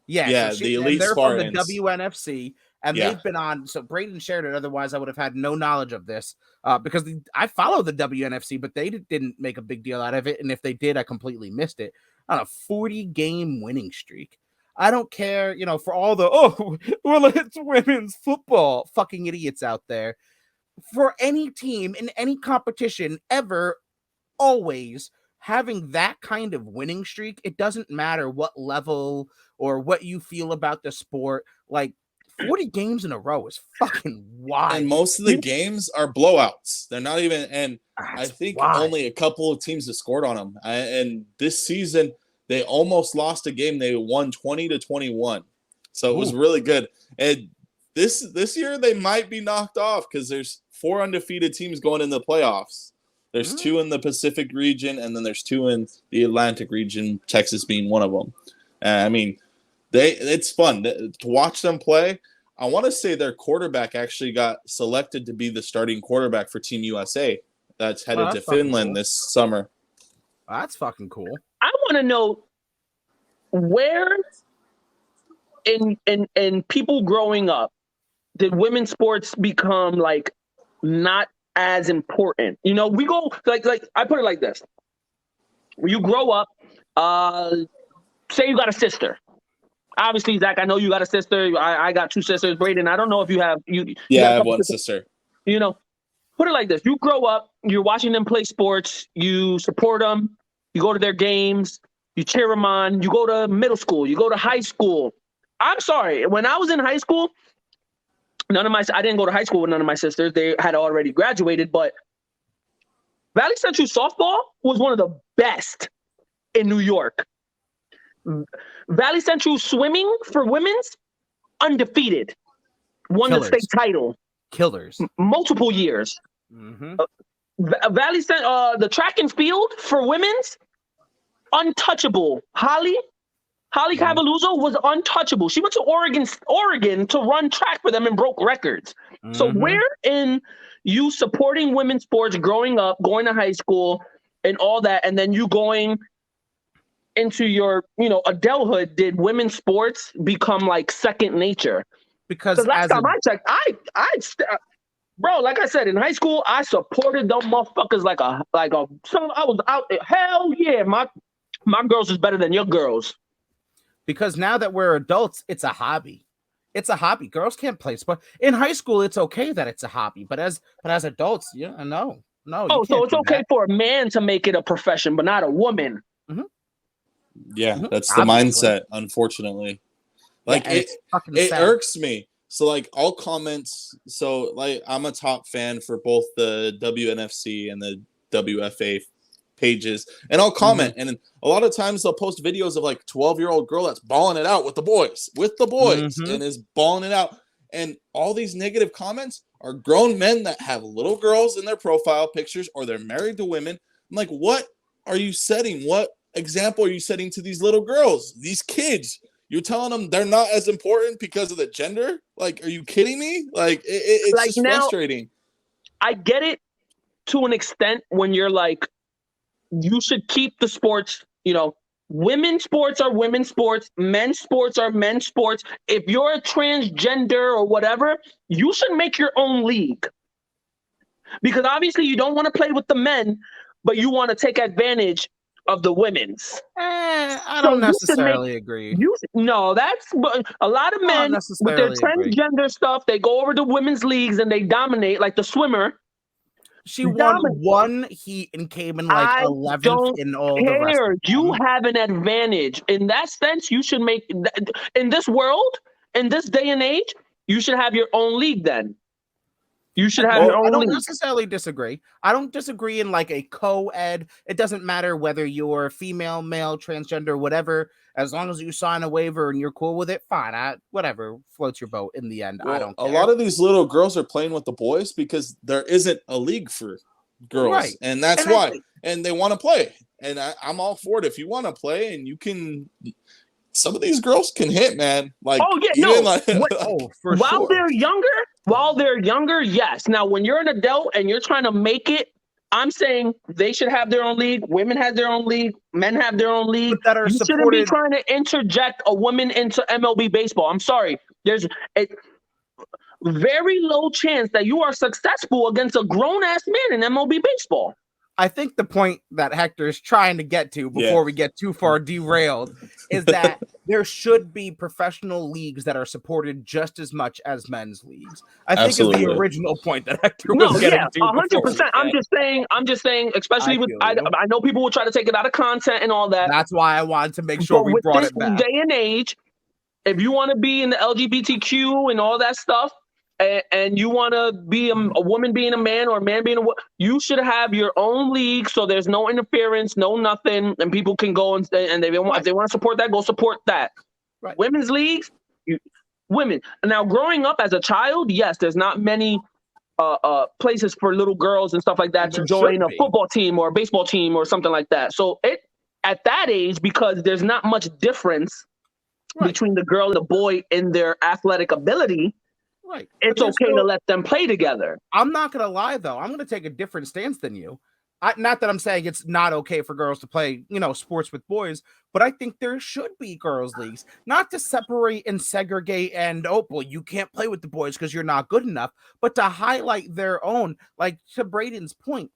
Yeah, so the Elite they're Spartans. from the WNFC, and they've been on. So Braden shared it. Otherwise, I would have had no knowledge of this because I follow the WNFC, but they didn't make a big deal out of it. And if they did, I completely missed it. On a 40-game winning streak. I don't care, you know, for all the it's women's football fucking idiots out there. For any team in any competition ever, always having that kind of winning streak, it doesn't matter what level or what you feel about the sport. Like 40 games in a row is fucking wild. And most of the games are blowouts. They're not even, and I think only a couple of teams have scored on them. And this season, they almost lost a game. They won 20-21. So it was really good. And this year they might be knocked off because there's 4 undefeated teams going in the playoffs. There's 2 in the Pacific region, and then there's 2 in the Atlantic region, Texas being one of them. I mean, it's fun to watch them play. I want to say their quarterback actually got selected to be the starting quarterback for Team USA that's headed to Finland this summer. That's fucking cool. I want to know where in people growing up did women's sports become like not as important? You know, we go like I put it like this. When you grow up, say you got a sister. Obviously, Zach, I know you got a sister. I got 2 sisters. Braden, I don't know if you have you. Yeah, I have one sister. You know, put it like this. You grow up, you're watching them play sports, you support them, you go to their games, you cheer them on, you go to middle school, you go to high school. I'm sorry, when I was in high school, I didn't go to high school with none of my sisters. They had already graduated, but Valley Central softball was one of the best in New York. Valley Central swimming for women's, undefeated. Won the state title. Killers. Multiple years. Mm-hmm. Valley the track and field for women's, untouchable. Holly Cavaluso was untouchable. She went to Oregon to run track for them and broke records. Mm-hmm. So where in you supporting women's sports growing up, going to high school and all that, and then you going into your, adulthood, did women's sports become like second nature? Because last time I checked, bro, like I said, in high school, I supported them motherfuckers like I was out there. Hell yeah, my girls is better than your girls. Because now that we're adults, it's a hobby. It's a hobby. Girls can't play sport. In high school, it's okay that it's a hobby, but as adults, no. Oh, so it's okay for a man to make it a profession, but not a woman. Mm-hmm. Yeah, that's the mindset, unfortunately. Like, it irks me. So, like, I'll comment. So, like, I'm a top fan for both the WNFC and the WFA pages. And I'll comment. Mm-hmm. And a lot of times they'll post videos of, like, 12-year-old girl that's balling it out with the boys. Mm-hmm. And is balling it out. And all these negative comments are grown men that have little girls in their profile pictures or they're married to women. I'm like, what are you setting? What example are you setting to these little girls, these kids? You're telling them they're not as important because of the gender? Like, are you kidding me? Like, it's Like just now, frustrating. I get it to an extent when you're like, you should keep the sports, women's sports are women's sports, men's sports are men's sports. If you're a transgender or whatever, you should make your own league. Because obviously you don't want to play with the men, but you want to take advantage of the women's. I So don't necessarily agree. No, that's a lot of I don't men with their necessarily agree. transgender stuff. They go over to women's leagues and they dominate, like the swimmer. She won one heat and came in like 11th in all the rest of them. You have an advantage. In that sense, you should make, in this world, in this day and age, you should have your own league then. You should have your own league. I don't necessarily disagree. I don't disagree in like a co-ed. It doesn't matter whether you're female, male, transgender, whatever. As long as you sign a waiver and you're cool with it, fine. Whatever floats your boat in the end. Well, I don't care. A lot of these little girls are playing with the boys because there isn't a league for girls. Right. And that's why. And they want to play. And I'm all for it. If you want to play and you can... Some of these girls can hit, man. Like, while they're younger, yes. Now, when you're an adult and you're trying to make it, I'm saying they should have their own league. Women have their own league. Men have their own league. You shouldn't be trying to interject a woman into MLB baseball. I'm sorry. There's a very low chance that you are successful against a grown-ass man in MLB baseball. I think the point that Hector is trying to get to before we get too far derailed is that there should be professional leagues that are supported just as much as men's leagues. I think is the original point that Hector was getting to. 100%. I'm just saying, especially I know people will try to take it out of content and all that. That's why I wanted to make sure we brought it back. Day and age, if you want to be in the LGBTQ and all that stuff, and you want to be a woman being a man or a man being a woman, you should have your own league so there's no interference, no nothing, and people can go and if they want to support that, go support that. Right. Women's leagues, women. Now, growing up as a child, yes, there's not many places for little girls and stuff like that to join a football team or a baseball team or something like that. So at that age, because there's not much difference between the girl and the boy in their athletic ability. Right. It's okay to let them play together. I'm not going to lie, though. I'm going to take a different stance than you. Not that I'm saying it's not okay for girls to play, sports with boys, but I think there should be girls' leagues. Not to separate and segregate and, you can't play with the boys because you're not good enough, but to highlight their own. Like, to Braden's point,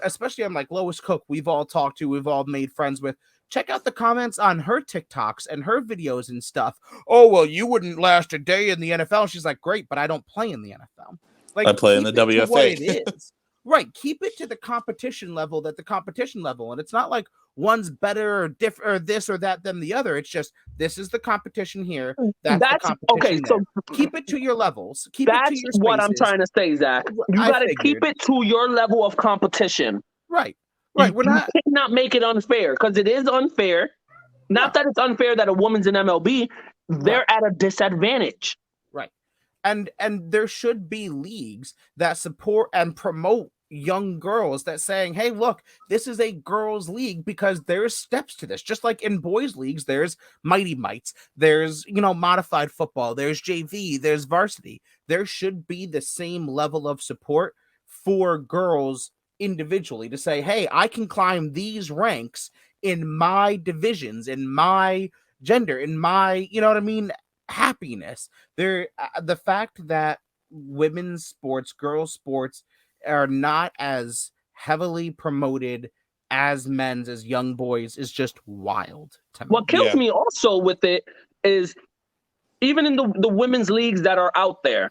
especially on like Lois Cook, we've all talked to, we've all made friends with. Check out the comments on her TikToks and her videos and stuff. Oh, well, you wouldn't last a day in the NFL. She's like, great, but I don't play in the NFL. Like, I play in the WFA. It is. Right. Keep it to the competition level And it's not like one's better or different or this or that than the other. It's just, this is the competition here. That's the competition there. So keep it to your levels. That's it to your spaces. What I'm trying to say, Zach. You got to keep it to your level of competition. Right. Right, you cannot make it unfair because it is unfair. Not that it's unfair that a woman's in MLB, they're at a disadvantage. Right, and there should be leagues that support and promote young girls that saying, hey, look, this is a girls' league because there's steps to this. Just like in boys' leagues, there's Mighty Mites, there's modified football, there's JV, there's varsity. There should be the same level of support for girls individually to say, hey, I can climb these ranks in my divisions, in my gender, in my, happiness. The fact that women's sports, girls' sports are not as heavily promoted as men's, as young boys, is just wild to me. What kills me also with it is even in the women's leagues that are out there,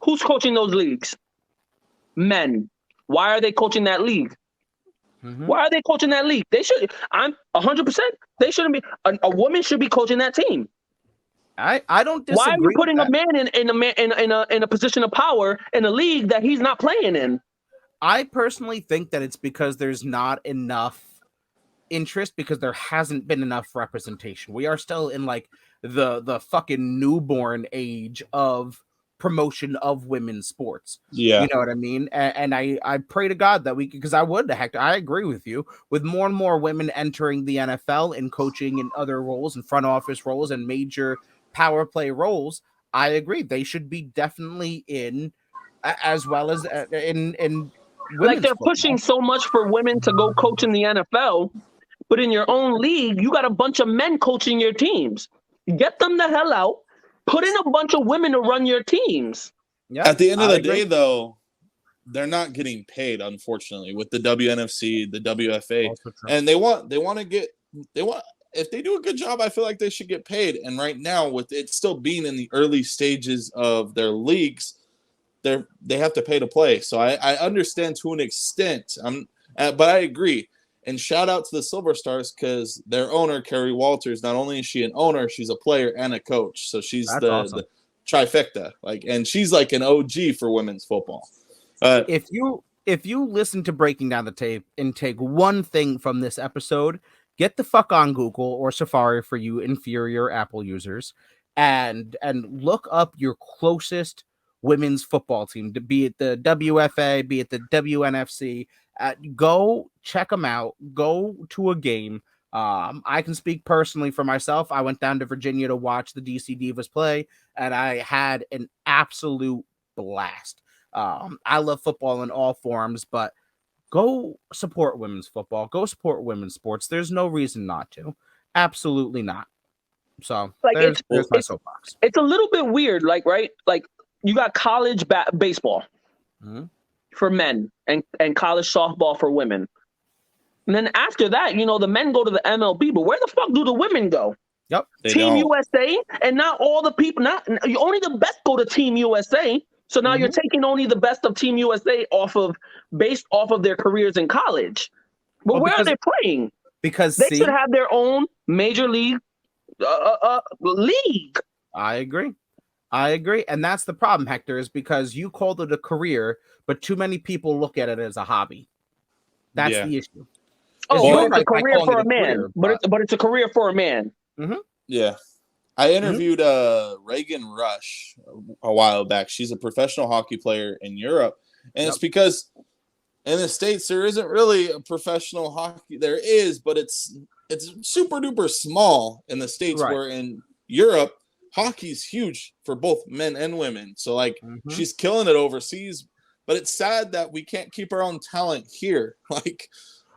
who's coaching those leagues? Men. Why are they coaching that league? Mm-hmm. Why are they coaching that league? They should. I'm 100%. They shouldn't be. A woman should be coaching that team. I don't disagree. Why are you putting a man in a position of power in a league that he's not playing in? I personally think that it's because there's not enough interest, because there hasn't been enough representation. We are still in like the fucking newborn age of promotion of women's sports. Yeah. You know what I mean? And I pray to God that because I agree with you, with more and more women entering the NFL and coaching in other roles and front office roles and major power play roles. I agree. They should be definitely in as well as in Like women's they're football. pushing so much for women to go coach in the NFL, but in your own league, you got a bunch of men coaching your teams. Get them the hell out. Put in a bunch of women to run your teams. Yeah. At the end of I the agree. day, though, they're not getting paid, unfortunately, with the WNFC, the WFA, and they want if they do a good job, I feel like they should get paid. And right now, with it still being in the early stages of their leagues, they have to pay to play. So I understand to an extent. But I agree. And shout out to the Silver Stars because their owner, Carrie Walters, not only is she an owner, she's a player and a coach. So she's awesome. the trifecta. And she's like an OG for women's football. If you listen to Breaking Down the Tape and take one thing from this episode, get the fuck on Google or Safari for you inferior Apple users and look up your closest women's football team, be it the WFA, be it the WNFC. Go check them out. Go to a game. I can speak personally for myself. I went down to Virginia to watch the DC Divas play, and I had an absolute blast. I love football in all forms, but go support women's football. Go support women's sports. There's no reason not to. Absolutely not. So Like there's my soapbox. It's a little bit weird, like, right? Like you got college baseball for men and college softball for women. And then after that, the men go to the MLB, but where the fuck do the women go? Yep. Team USA, and not all the people, only the best go to Team USA. So now you're taking only the best of Team USA based off of their careers in college. But where are they playing? Because they should have their own major league league. I agree. And that's the problem, Hector, is because you called it a career, but too many people look at it as a hobby. That's the issue. It's a career for a man, but it's a career for a man. Mm-hmm. Yeah. I interviewed Reagan Rush a while back. She's a professional hockey player in Europe. And it's because in the States, there isn't really a professional hockey. There is, but it's super duper small in the States, where in Europe, hockey's huge for both men and women. So she's killing it overseas, but it's sad that we can't keep our own talent here.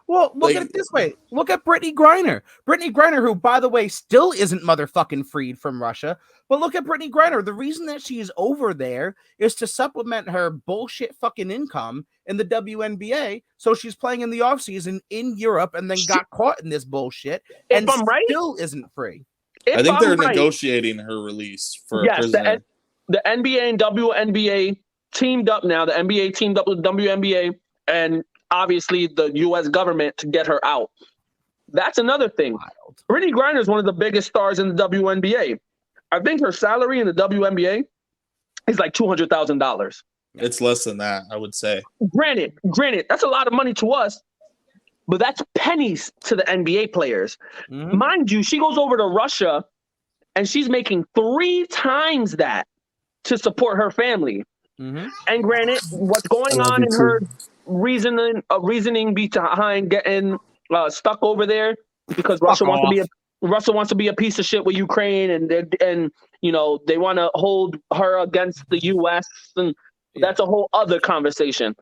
Well, look at it this way. Look at Brittany Griner. Brittany Griner, who, by the way, still isn't motherfucking freed from Russia. But look at Brittany Griner. The reason that she is over there is to supplement her bullshit fucking income in the WNBA. So she's playing in the offseason in Europe and then got caught in this bullshit and still isn't free. I think they're negotiating her release for a prisoner. The NBA and WNBA teamed up now. The NBA teamed up with WNBA and obviously the U.S. government to get her out. That's another thing. Brittany Griner is one of the biggest stars in the WNBA. I think her salary in the WNBA is like $200,000. It's less than that, I would say. Granted, that's a lot of money to us, but that's pennies to the NBA players. Mm-hmm. Mind you, she goes over to Russia and she's making 3 times that to support her family. Mm-hmm. And granted, what's going on in her reasoning behind getting stuck over there because Russia wants to be a piece of shit with Ukraine, and they want to hold her against the U.S. and that's a whole other conversation.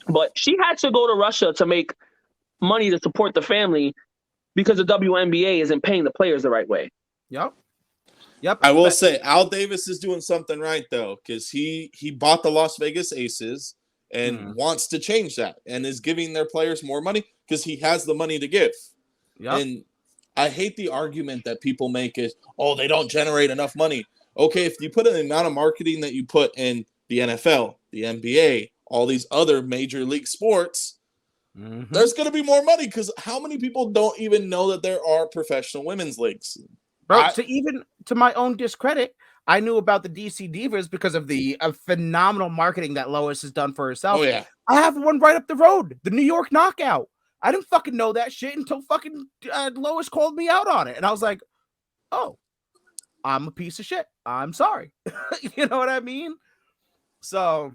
But she had to go to Russia to make money to support the family because the WNBA isn't paying the players the right way. Yep. I will say Al Davis is doing something right though, because he bought the Las Vegas Aces and wants to change that and is giving their players more money because he has the money to give. Yep. And I hate the argument that people make is, they don't generate enough money. Okay, if you put in the amount of marketing that you put in the NFL, the NBA, all these other major league sports, there's going to be more money because how many people don't even know that there are professional women's leagues? Bro, to my own discredit, I knew about the DC Divas because of the phenomenal marketing that Lois has done for herself. Oh, yeah. I have one right up the road, the New York Knockout. I didn't fucking know that shit until fucking Lois called me out on it. And I was like, oh, I'm a piece of shit. I'm sorry. You know what I mean? So,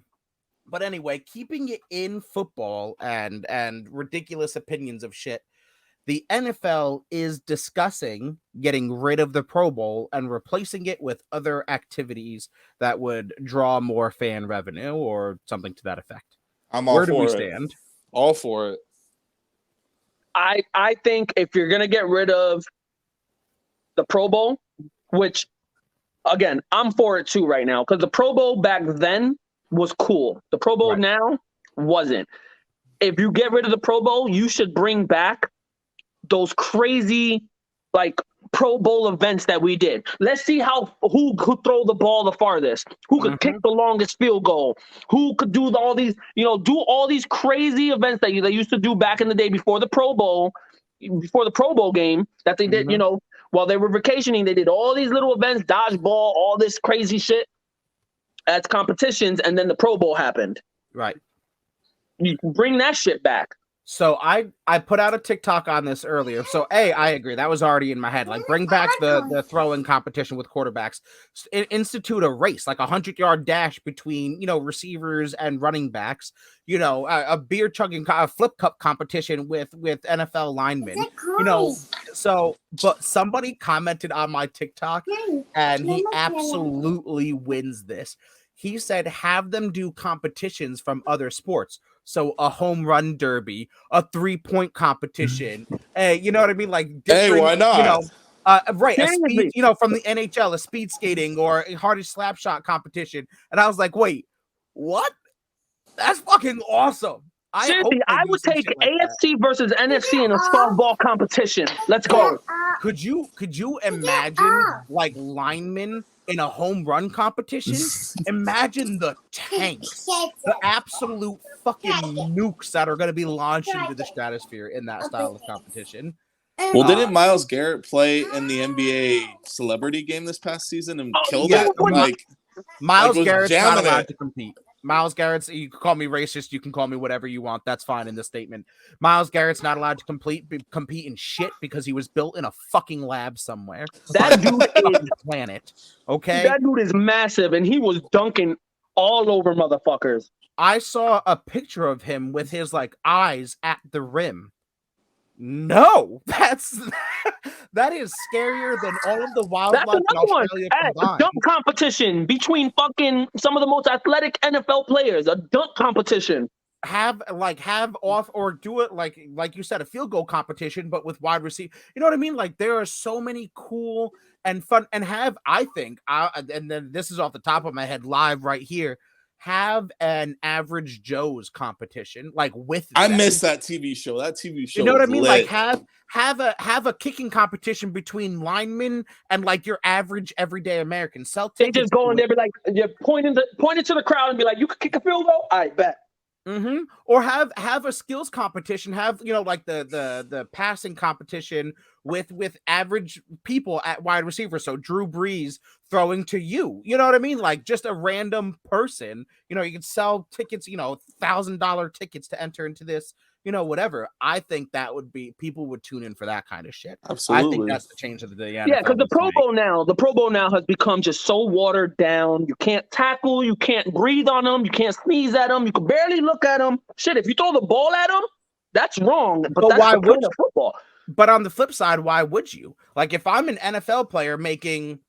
but anyway, keeping it in football and ridiculous opinions of shit, the NFL is discussing getting rid of the Pro Bowl and replacing it with other activities that would draw more fan revenue or something to that effect. I'm all Where do we for it. stand? All for it. I think if you're gonna get rid of the Pro Bowl, which again I'm for it too right now, because the Pro Bowl back then was cool. The Pro Bowl now wasn't. If you get rid of the Pro Bowl, you should bring back those crazy like Pro Bowl events that we did. Let's see who could throw the ball the farthest, who could kick the longest field goal, who could do all these, do all these crazy events that they used to do back in the day before the Pro Bowl game that they did, while they were vacationing. They did all these little events, dodgeball, all this crazy shit as competitions, and then the Pro Bowl happened. Right. You can bring that shit back. So I put out a TikTok on this earlier. So I agree. That was already in my head. Like, bring back the throwing competition with quarterbacks. Institute a race, like 100-yard dash between, receivers and running backs. A beer chugging, a flip cup competition with NFL linemen. So, but somebody commented on my TikTok and he absolutely wins this. He said, have them do competitions from other sports. So a home run derby, a 3-point competition. Hey, you know what I mean? Like, hey, why not? Right. A speed, from the NHL, a speed skating or a hardest slap shot competition. And I was like, wait, what? That's fucking awesome. Seriously, I would take AFC versus NFC in a softball competition. Let's go. Could you imagine like linemen in a home run competition? Imagine the tanks, the absolute fucking nukes that are going to be launched into the stratosphere in that style of competition. Well, didn't Myles Garrett play in the NBA celebrity game this past season and killed it? Like, Myles Garrett's not allowed to compete. Myles Garrett's, you can call me racist, you can call me whatever you want. That's fine in this statement. Myles Garrett's not allowed to compete in shit because he was built in a fucking lab somewhere. That dude is planet. Okay. That dude is massive, and he was dunking all over motherfuckers. I saw a picture of him with his like eyes at the rim. No, that is scarier than all of the wildlife in Australia combined. A dunk competition between fucking some of the most athletic NFL players. A dunk competition. Have off or do it like you said, a field goal competition, but with wide receiver. You know what I mean? Like, there are so many cool and fun, and and then this is off the top of my head live right here. Have an Average Joe's competition, like with I miss that TV show. That TV show, you know what I mean? Lit. Like have a kicking competition between linemen and like your average everyday American. They just go in there, be like, you're pointing to the crowd and be like, you could kick a field goal. I bet. Or have a skills competition. Have like the passing competition with average people at wide receiver. So Drew Brees throwing to you. You know what I mean? Like, just a random person. You can sell tickets. $1,000 tickets to enter into this. Whatever. I think that would be, people would tune in for that kind of shit. Absolutely. I think that's the change of the day. Yeah, because the Pro Bowl now has become just so watered down. You can't tackle, you can't breathe on them, you can't sneeze at them, you can barely look at them. Shit, if you throw the ball at them, that's wrong. But that's why the point of football. But on the flip side, why would you? Like, if I'm an NFL player making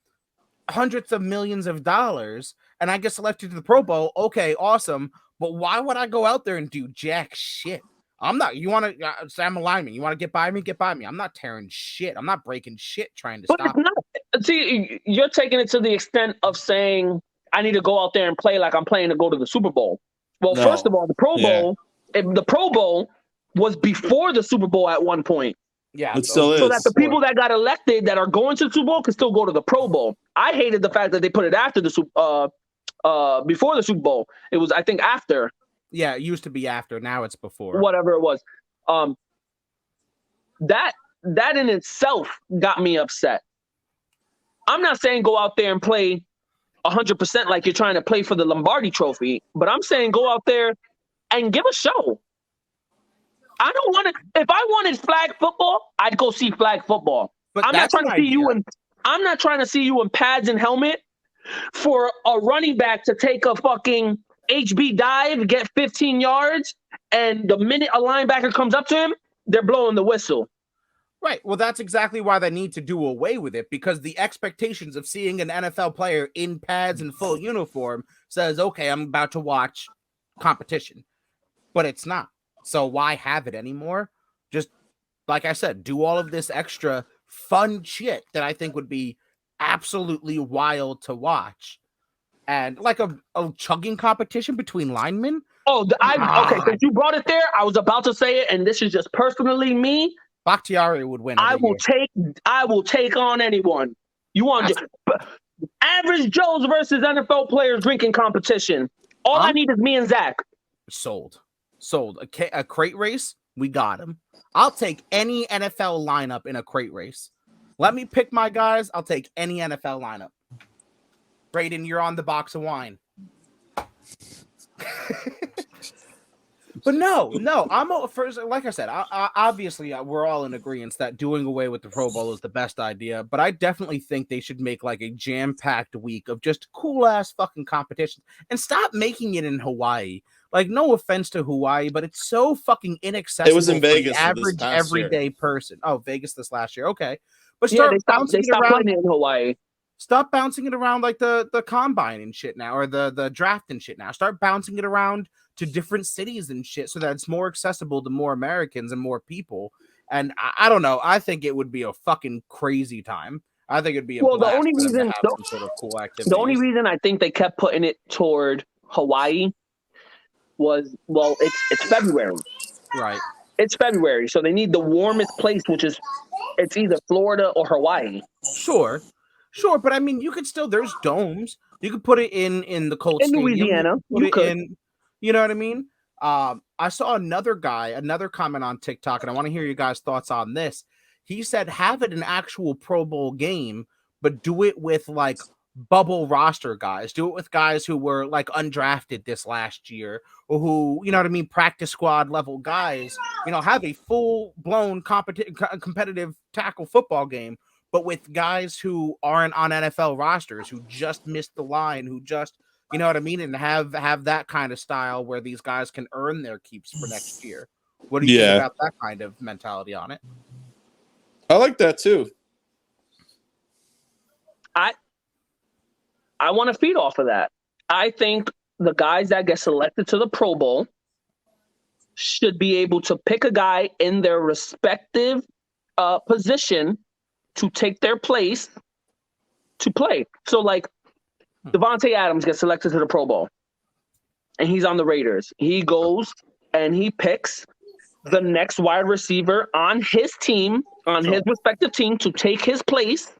hundreds of millions of dollars and I get selected to the Pro Bowl, okay, awesome. But why would I go out there and do jack shit? I'm not. You want to say I'm a lineman? You want to get by me? Get by me. I'm not tearing shit. I'm not breaking shit trying to stop. See, you're taking it to the extent of saying I need to go out there and play like I'm playing to go to the Super Bowl. Well, first of all, the Pro Bowl was before the Super Bowl at one point. Yeah, it still is. So that the people that got elected that are going to the Super Bowl can still go to the Pro Bowl. I hated the fact that they put it after the before the Super Bowl. It was, I think, after. Yeah, it used to be after. Now it's before. Whatever it was. That in itself got me upset. I'm not saying go out there and play 100% like you're trying to play for the Lombardi Trophy, but I'm saying go out there and give a show. I don't want to. If I wanted flag football, I'd go see flag football. But I'm not trying to see you in I'm not trying to see you in pads and helmet for a running back to take a fucking HB dive, get 15 yards, and the minute a linebacker comes up to him, they're blowing the whistle. Right. Well, that's exactly why they need to do away with it, because the expectations of seeing an NFL player in pads and full uniform says, okay, I'm about to watch competition, but it's not. So why have it anymore? Just like I said, do all of this extra fun shit that I think would be absolutely wild to watch. And like a chugging competition between linemen. Oh, okay. Since you brought it there, I was about to say it, and this is just personally me. Bakhtiari would win. I will take on anyone. You want average Joes versus NFL players drinking competition. All I need is me and Zach. Sold. A crate race, we got him. I'll take any NFL lineup in a crate race. Let me pick my guys. I'll take any NFL lineup. Brayden, you're on the box of wine. But no, I'm first. Like I said, obviously we're all in agreement that doing away with the Pro Bowl is the best idea. But I definitely think they should make like a jam-packed week of just cool-ass fucking competitions and stop making it in Hawaii. Like, no offense to Hawaii, but it's so fucking inaccessible. It was in Vegas, for the average everyday person. Oh, Vegas this last year. Okay, but start bouncing it around in Hawaii. Stop bouncing it around like the combine and shit now, or the draft and shit now. Start bouncing it around to different cities and shit so that it's more accessible to more Americans and more people. And I don't know. I think it would be a fucking crazy time. I think it'd be a blast the only for them reason to have some sort of cool activity. The only reason I think they kept putting it toward Hawaii was, well, it's February. Right. It's February, so they need the warmest place, which is it's either Florida or Hawaii. Sure, but I mean, you could still, there's domes. You could put it in the cold stadium. Louisiana. You could. You know what I mean? I saw another comment on TikTok, and I want to hear you guys' thoughts on this. He said, have it an actual Pro Bowl game, but do it with like bubble roster guys. Do it with guys who were like undrafted this last year, or who, you know what I mean, practice squad level guys. You know, have a full blown competitive tackle football game, but with guys who aren't on NFL rosters, who just missed the line, who just, you know what I mean, and have that kind of style where these guys can earn their keeps for next year. What do you think about that kind of mentality on it? I like that too. I want to feed off of that. I think the guys that get selected to the Pro Bowl should be able to pick a guy in their respective position to take their place to play. So, like, Devontae Adams gets selected to the Pro Bowl, and he's on the Raiders. He goes and he picks the next wide receiver on his team, on his respective team, to take his place.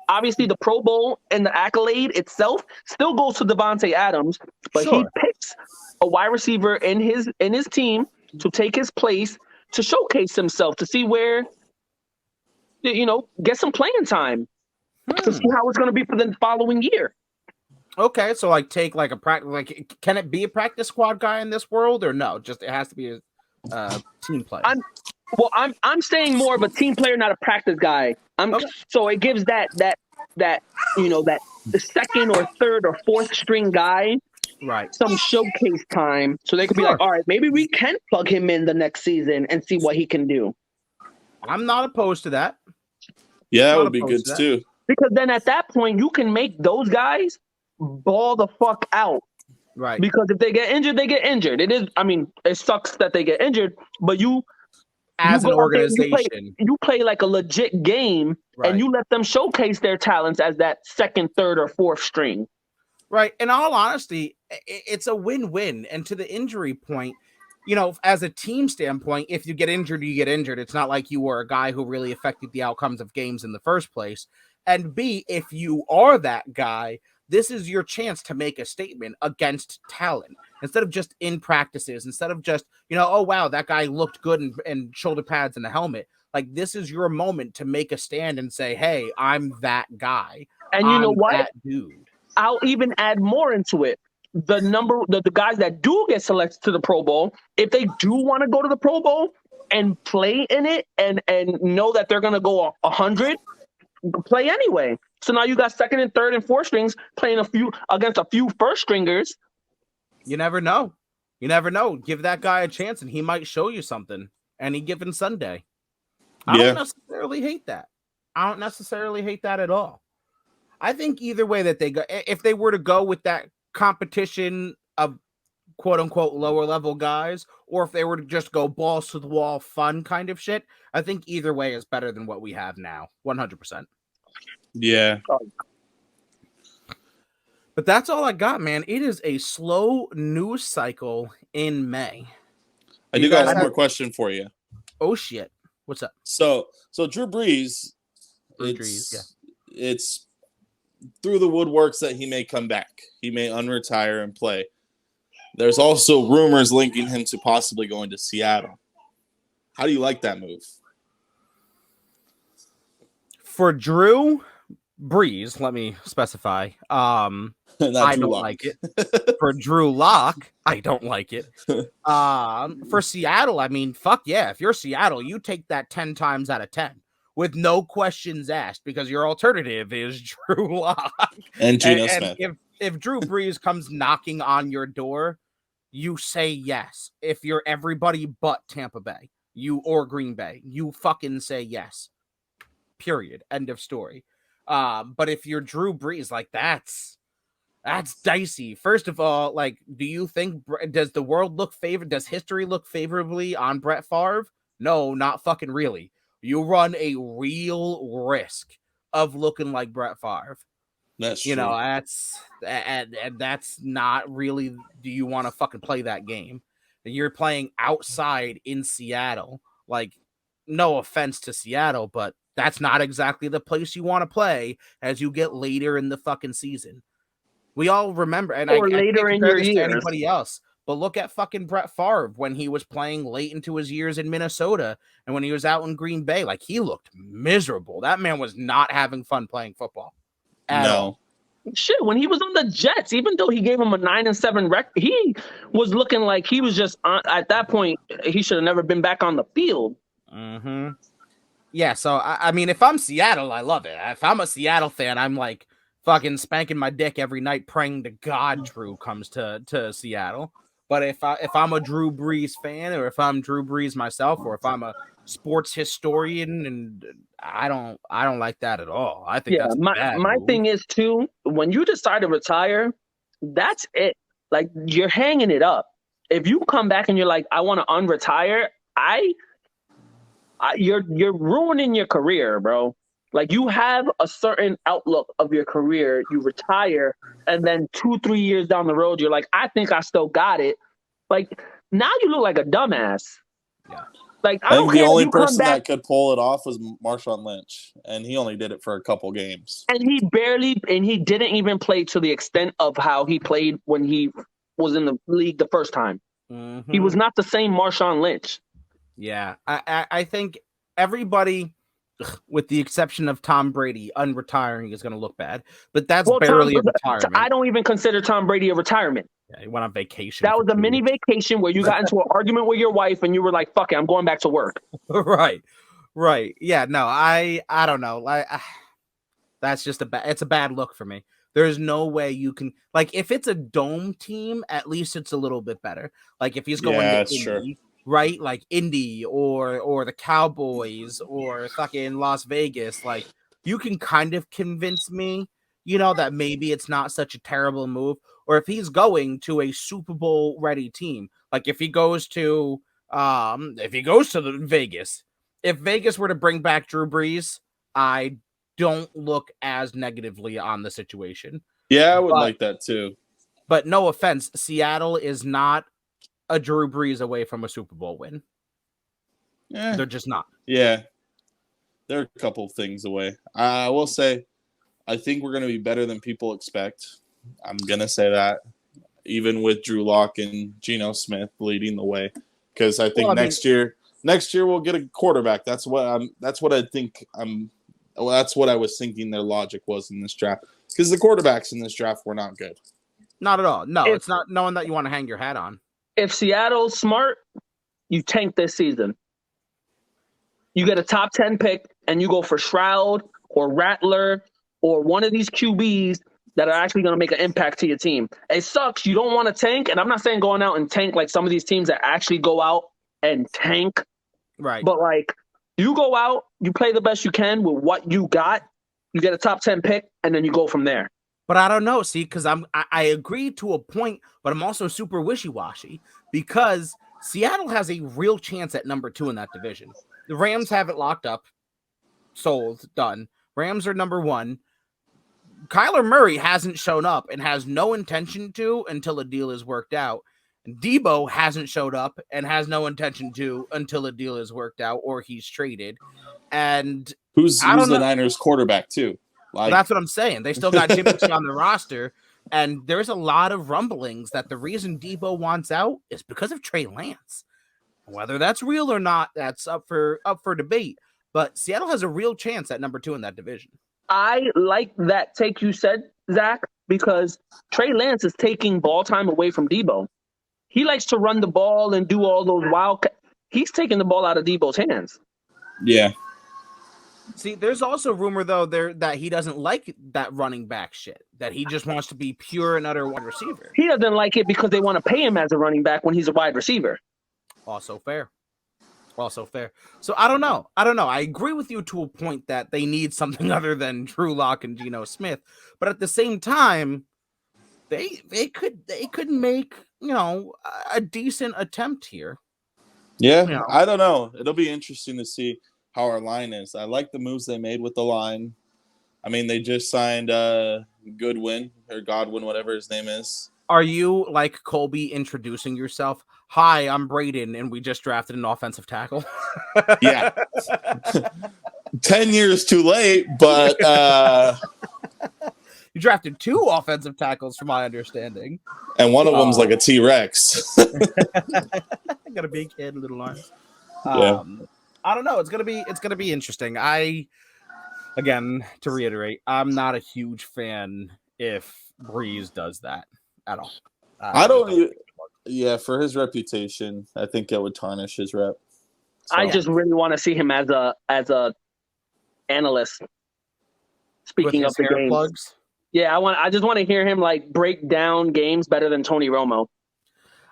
Obviously, the Pro Bowl and the accolade itself still goes to Devontae Adams, but he picks a wide receiver in his team to take his place, to showcase himself, to see where, you know, get some playing time, to see how it's going to be for the following year. Okay, so like take like a practice, like can it be a practice squad guy in this world, or no? Just it has to be a team player. I'm saying more of a team player, not a practice guy. So it gives that you know, that the second or third or fourth string guy, right, some showcase time, so they could be like, all right, maybe we can plug him in the next season and see what he can do. I'm not opposed to that. Yeah, that would be good too. Because then at that point, you can make those guys ball the fuck out. Right. Because if they get injured, they get injured. It is, I mean, it sucks that they get injured, but as an organization, you play like a legit game, right, and you let them showcase their talents as that second, third, or fourth string. Right. In all honesty, it's a win-win. And to the injury point, you know, as a team standpoint, if you get injured, you get injured. It's not like you were a guy who really affected the outcomes of games in the first place. And B, if you are that guy, this is your chance to make a statement against talent. Instead of just in practices, instead of just, you know, oh, wow, that guy looked good in shoulder pads and a helmet. Like, this is your moment to make a stand and say, hey, I'm that guy. And you know what? That dude. I'll even add more into it. The guys that do get selected to the Pro Bowl, if they do want to go to the Pro Bowl and play in it and know that they're going to go 100, play anyway. So now you got second and third and fourth strings playing against a few first stringers. You never know. You never know. Give that guy a chance, and he might show you something any given Sunday. I don't necessarily hate that. I don't necessarily hate that at all. I think either way that they go, if they were to go with that competition of quote unquote lower level guys, or if they were to just go balls to the wall fun kind of shit, I think either way is better than what we have now. 100%. Yeah. But that's all I got, man. It is a slow news cycle in May. I do got one more question for you. Oh shit. What's up? So Drew Brees, it's through the woodworks that he may come back. He may unretire and play. There's also rumors linking him to possibly going to Seattle. How do you like that move? For Drew Brees, let me specify. I don't like it. For Drew Lock, I don't like it. For Seattle, I mean, fuck yeah. If you're Seattle, you take that 10 times out of 10 with no questions asked, because your alternative is Drew Lock and Geno Smith. If Drew Brees comes knocking on your door, you say yes. If you're everybody but Tampa Bay, or Green Bay, you fucking say yes. Period. End of story. But if you're Drew Brees, like that's dicey. First of all, like, do you think does history look favorably on Brett Favre? No, not fucking really. You run a real risk of looking like Brett Favre. That's true. That's not really. Do you want to fucking play that game? You're playing outside in Seattle. Like, no offense to Seattle, but that's not exactly the place you want to play as you get later in the fucking season. We all remember, and or I later can't in compare your this years. to anybody else, but look at fucking Brett Favre when he was playing late into his years in Minnesota and when he was out in Green Bay. Like, he looked miserable. That man was not having fun playing football at all. Shit, when he was on the Jets, even though he gave him a 9-7 record, he was looking like he was just at that point. He should have never been back on the field. Mm-hmm. Yeah, so I mean, if I'm Seattle, I love it. If I'm a Seattle fan, I'm like fucking spanking my dick every night, praying to God Drew comes to Seattle. But if I'm a Drew Brees fan, or if I'm Drew Brees myself, or if I'm a sports historian, and I don't like that at all. I think that's my thing is too, when you decide to retire, that's it. Like, you're hanging it up. If you come back and you're like, I want to unretire, you're ruining your career, bro. Like, you have a certain outlook of your career. You retire, and then 2-3 years down the road, you're like, I think I still got it. Like, now you look like a dumbass. Yeah. Like, I think the only person that could pull it off was Marshawn Lynch, and he only did it for a couple games. And he didn't even play to the extent of how he played when he was in the league the first time. Mm-hmm. He was not the same Marshawn Lynch. Yeah, I think everybody, with the exception of Tom Brady, unretiring is going to look bad. But that's barely a retirement. I don't even consider Tom Brady a retirement. Yeah, he went on vacation. That was a mini vacation where you got into an argument with your wife and you were like, fuck it, I'm going back to work. Right. Yeah, no, I don't know. That's just it's a bad look for me. There's no way you can, like, if it's a dome team, at least it's a little bit better. Like, if he's going to Indy, right? Like Indy or the Cowboys or fucking Las Vegas, like, you can kind of convince me, that maybe it's not such a terrible move. Or if he's going to a Super Bowl ready team, like if he goes to Vegas, if Vegas were to bring back Drew Brees, I don't look as negatively on the situation. Yeah, I would like that too. But no offense, Seattle is not a Drew Brees away from a Super Bowl win. Yeah. They're just not. Yeah. They're a couple things away. I will say, I think we're going to be better than people expect. I'm going to say that, even with Drew Lock and Geno Smith leading the way, because I think next year we'll get a quarterback. That's what I was thinking their logic was in this draft, because the quarterbacks in this draft were not good. Not at all. No, it's not knowing that you want to hang your hat on. If Seattle's smart, you tank this season. You get a top 10 pick and you go for Stroud or Rattler or one of these QBs that are actually going to make an impact to your team. It sucks. You don't want to tank, and I'm not saying going out and tank like some of these teams that actually go out and tank. Right. But like, you go out, you play the best you can with what you got, you get a top 10 pick, and then you go from there. But I don't know, see, because I agree to a point, but I'm also super wishy-washy because Seattle has a real chance at number 2 in that division. The Rams have it locked up, sold, done. Rams are number 1. Kyler Murray hasn't shown up and has no intention to until a deal is worked out. And Debo hasn't showed up and has no intention to until a deal is worked out or he's traded. And who's the Niners quarterback too? Like, that's what I'm saying. They still got Jimmy G on the roster, and there's a lot of rumblings that the reason Debo wants out is because of Trey Lance. Whether that's real or not, that's up for debate. But Seattle has a real chance at number 2 in that division. I like that take you said, Zach, because Trey Lance is taking ball time away from Debo. He likes to run the ball and do all those wild. He's taking the ball out of Debo's hands. Yeah. See, there's also rumor though that he doesn't like that running back shit. That he just wants to be pure and utter wide receiver. He doesn't like it because they want to pay him as a running back when he's a wide receiver. Also fair. So I don't know. I agree with you to a point that they need something other than Drew Lock and Geno Smith, but at the same time, they could make, a decent attempt here. Yeah, I don't know. It'll be interesting to see how our line is. I like the moves they made with the line. I mean, they just signed Godwin, whatever his name is. Are you like Colby introducing yourself? Hi, I'm Braden, and we just drafted an offensive tackle. Yeah. 10 years too late, but you drafted 2 offensive tackles from my understanding. And one of them's like a T-Rex. Got a big head, little arms. Yeah. I don't know. It's gonna be interesting. Again, to reiterate, I'm not a huge fan if Brees does that at all. For his reputation, I think it would tarnish his rep. So. I just really want to see him as a analyst. Speaking of the games, plugs. Yeah, I just want to hear him like break down games better than Tony Romo.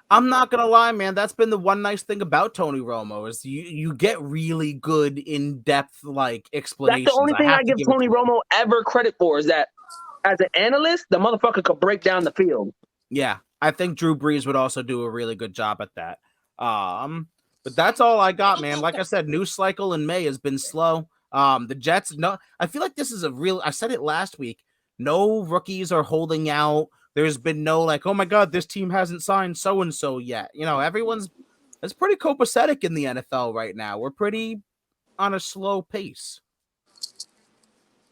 I'm not gonna lie, man. That's been the one nice thing about Tony Romo is you get really good in-depth like explanations. That's the only thing I give Tony Romo ever credit for is that as an analyst, the motherfucker could break down the field. Yeah, I think Drew Brees would also do a really good job at that. But that's all I got, man. Like I said, news cycle in May has been slow. The Jets, I feel like this is I said it last week. No rookies are holding out. There's been no like, oh my God, this team hasn't signed so-and-so yet. It's pretty copacetic in the NFL right now. We're pretty on a slow pace.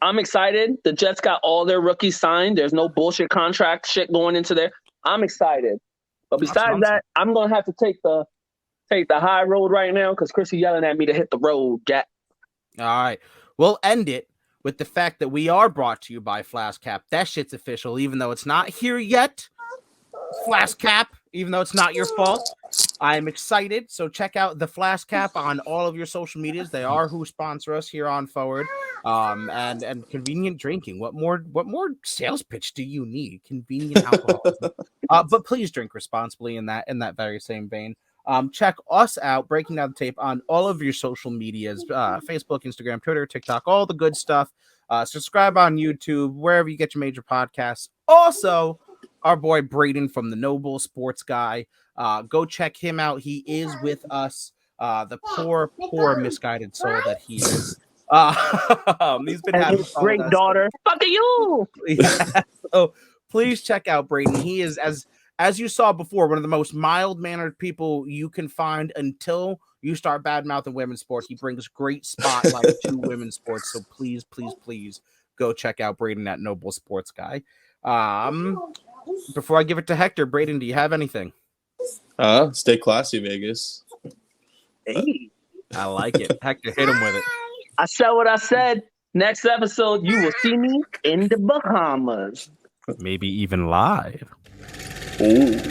I'm excited. The Jets got all their rookies signed. There's no bullshit contract shit going into there. I'm excited. But besides that, I'm going to have to take the high road right now because Chrissy yelling at me to hit the road, Jack. All right. We'll end it with the fact that we are brought to you by Flask Cap. That shit's official, even though it's not here yet. Flask Cap, even though it's not your fault. I'm excited. So check out the Flask Cap on all of your social medias. They are who sponsor us here on Forward. And convenient drinking. What more sales pitch do you need? Convenient alcohol. But please drink responsibly in that very same vein. Check us out, Breaking Down the Tape, on all of your social medias, Facebook, Instagram, Twitter, TikTok, all the good stuff. Subscribe on YouTube, wherever you get your major podcasts. Also, our boy Braden from the Noble Sports Guy. Go check him out. He is with us. The poor misguided soul that he is. He's been having fun great daughter. Fuck you. Yeah. So please check out Braden. He is, as you saw before, one of the most mild-mannered people you can find until you start bad-mouthing women's sports. He brings great spotlight to women's sports. So please, please, please go check out Braden at Noble Sports Guy. Before I give it to Hector, Braden, do you have anything? Stay classy, Vegas. Hey. I like it. Hector, hit him with it. I said what I said. Next episode, you will see me in the Bahamas. Maybe even live. Ooh.